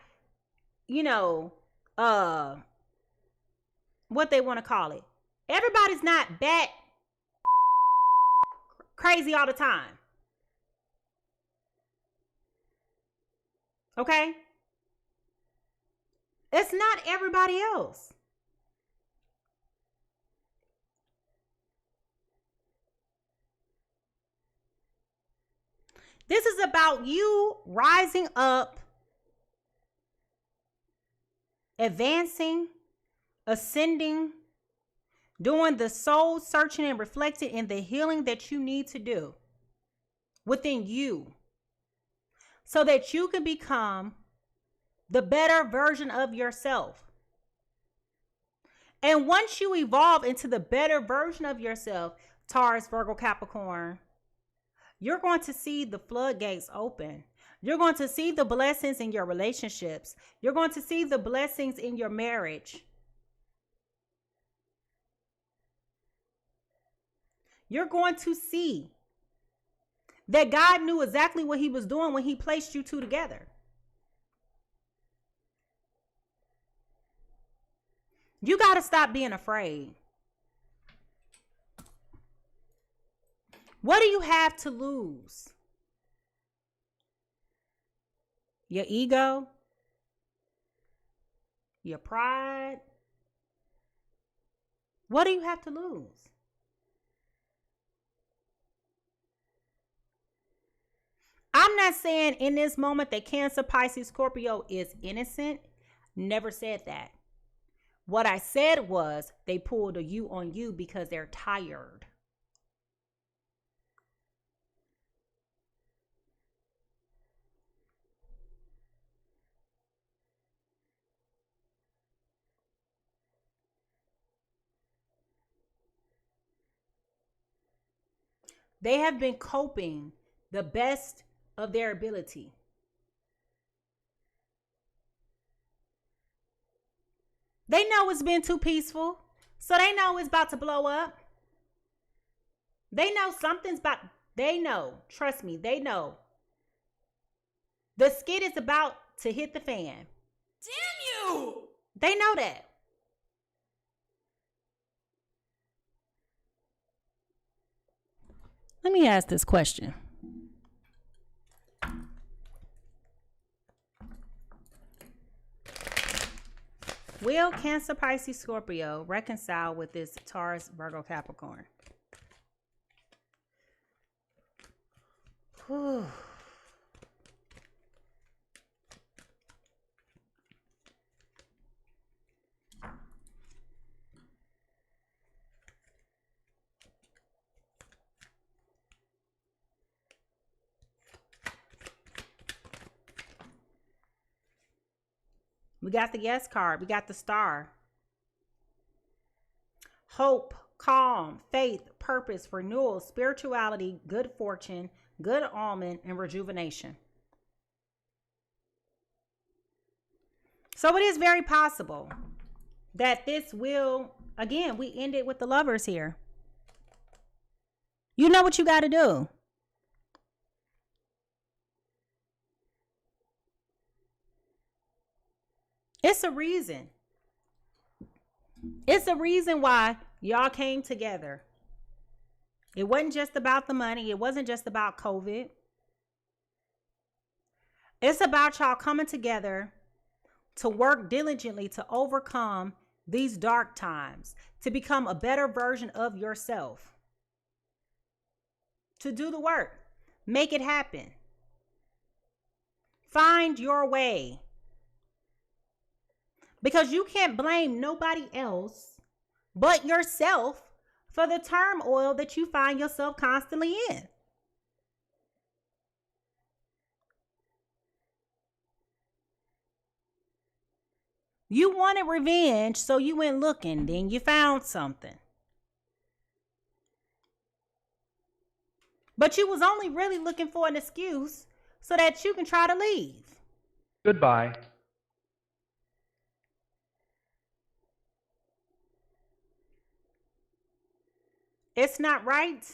what they want to call it. Everybody's not bat crazy all the time. Okay? It's not everybody else. This is about you rising up, advancing, ascending, doing the soul searching and reflecting in the healing that you need to do within you so that you can become the better version of yourself. And once you evolve into the better version of yourself, Taurus, Virgo, Capricorn, you're going to see the floodgates open. You're going to see the blessings in your relationships. You're going to see the blessings in your marriage. You're going to see that God knew exactly what he was doing when he placed you two together. You got to stop being afraid. What do you have to lose? Your ego? Your pride? What do you have to lose? I'm not saying in this moment that Cancer, Pisces, Scorpio is innocent. Never said that. What I said was they pulled a you on you because they're tired. They have been coping the best of their ability. They know it's been too peaceful, so they know it's about to blow up. They know something's about They know. Trust me, they know. The skid is about to hit the fan. Damn you! They know that. Let me ask this question. Will Cancer, Pisces, Scorpio reconcile with this Taurus, Virgo, Capricorn? Whew. We got the yes card. We got the star. Hope, calm, faith, purpose, renewal, spirituality, good fortune, good omen, and rejuvenation. So it is very possible that this will, again, we ended with the Lovers here. You know what you got to do. It's a reason. It's a reason why y'all came together. It wasn't just about the money. It wasn't just about COVID. It's about y'all coming together to work diligently to overcome these dark times, to become a better version of yourself, to do the work, make it happen. Find your way. Because you can't blame nobody else but yourself for the turmoil that you find yourself constantly in. You wanted revenge, so you went looking, then you found something. But you was only really looking for an excuse so that you can try to leave. Goodbye. It's not right,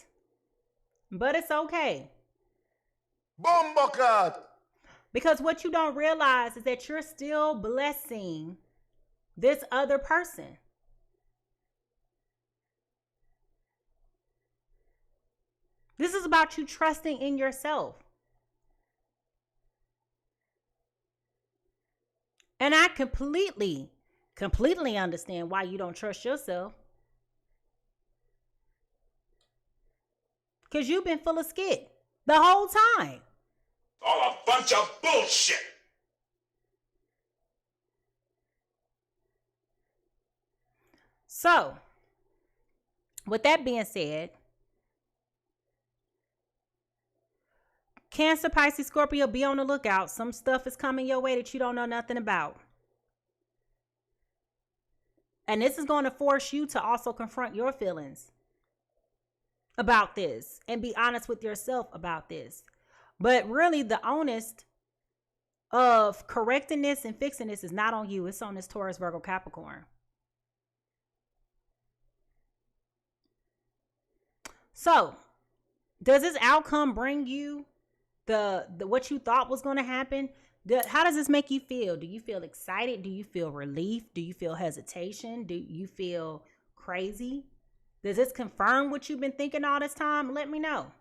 but it's okay. Bombakat! Because what you don't realize is that you're still blessing this other person. This is about you trusting in yourself. And I completely understand why you don't trust yourself. Because you've been full of skit the whole time. All a bunch of bullshit. So, with that being said, Cancer, Pisces, Scorpio, be on the lookout. Some stuff is coming your way that you don't know nothing about. And this is going to force you to also confront your feelings about this and be honest with yourself about this. But really, the onus of correcting this and fixing this is not on you. It's on this Taurus, Virgo, Capricorn. So, does this outcome bring you the what you thought was going to happen? How does this make you feel? Do you feel excited? Do you feel relief? Do you feel hesitation? Do you feel crazy? Does this confirm what you've been thinking all this time? Let me know.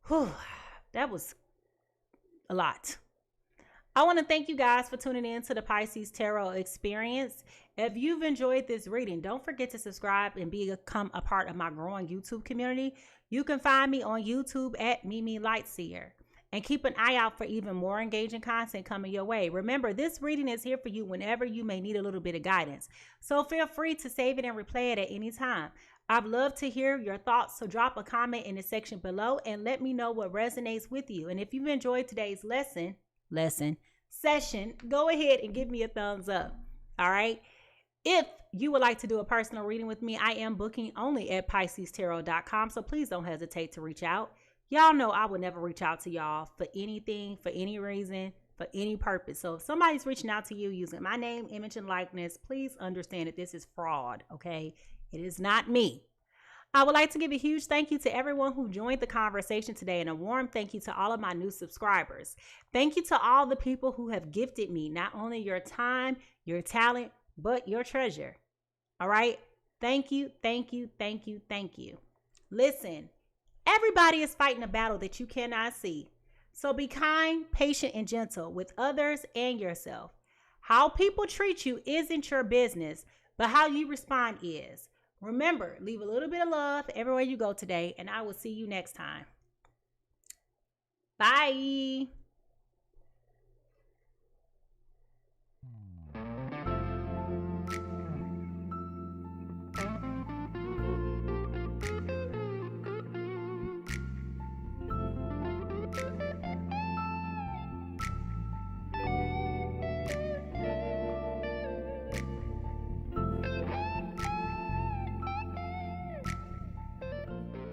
Whew, that was a lot. I want to thank you guys for tuning in to the Pisces Tarot Experience. If you've enjoyed this reading, don't forget to subscribe and become a part of my growing YouTube community. You can find me on YouTube at Mimi Lightseer. And keep an eye out for even more engaging content coming your way. Remember, this reading is here for you whenever you may need a little bit of guidance. So feel free to save it and replay it at any time. I'd love to hear your thoughts, so drop a comment in the section below and let me know what resonates with you. And if you've enjoyed today's session, go ahead and give me a thumbs up. All right. If you would like to do a personal reading with me, I am booking only at PiSeasTarot.com. So please don't hesitate to reach out. Y'all know I would never reach out to y'all for anything, for any reason, for any purpose. So if somebody's reaching out to you using my name, image, and likeness, please understand that this is fraud, okay? It is not me. I would like to give a huge thank you to everyone who joined the conversation today, and a warm thank you to all of my new subscribers. Thank you to all the people who have gifted me not only your time, your talent, but your treasure. All right? Thank you, thank you, thank you, thank you. Listen, everybody is fighting a battle that you cannot see. So be kind, patient, and gentle with others and yourself. How people treat you isn't your business, but how you respond is. Remember, leave a little bit of love everywhere you go today, and I will see you next time. Bye.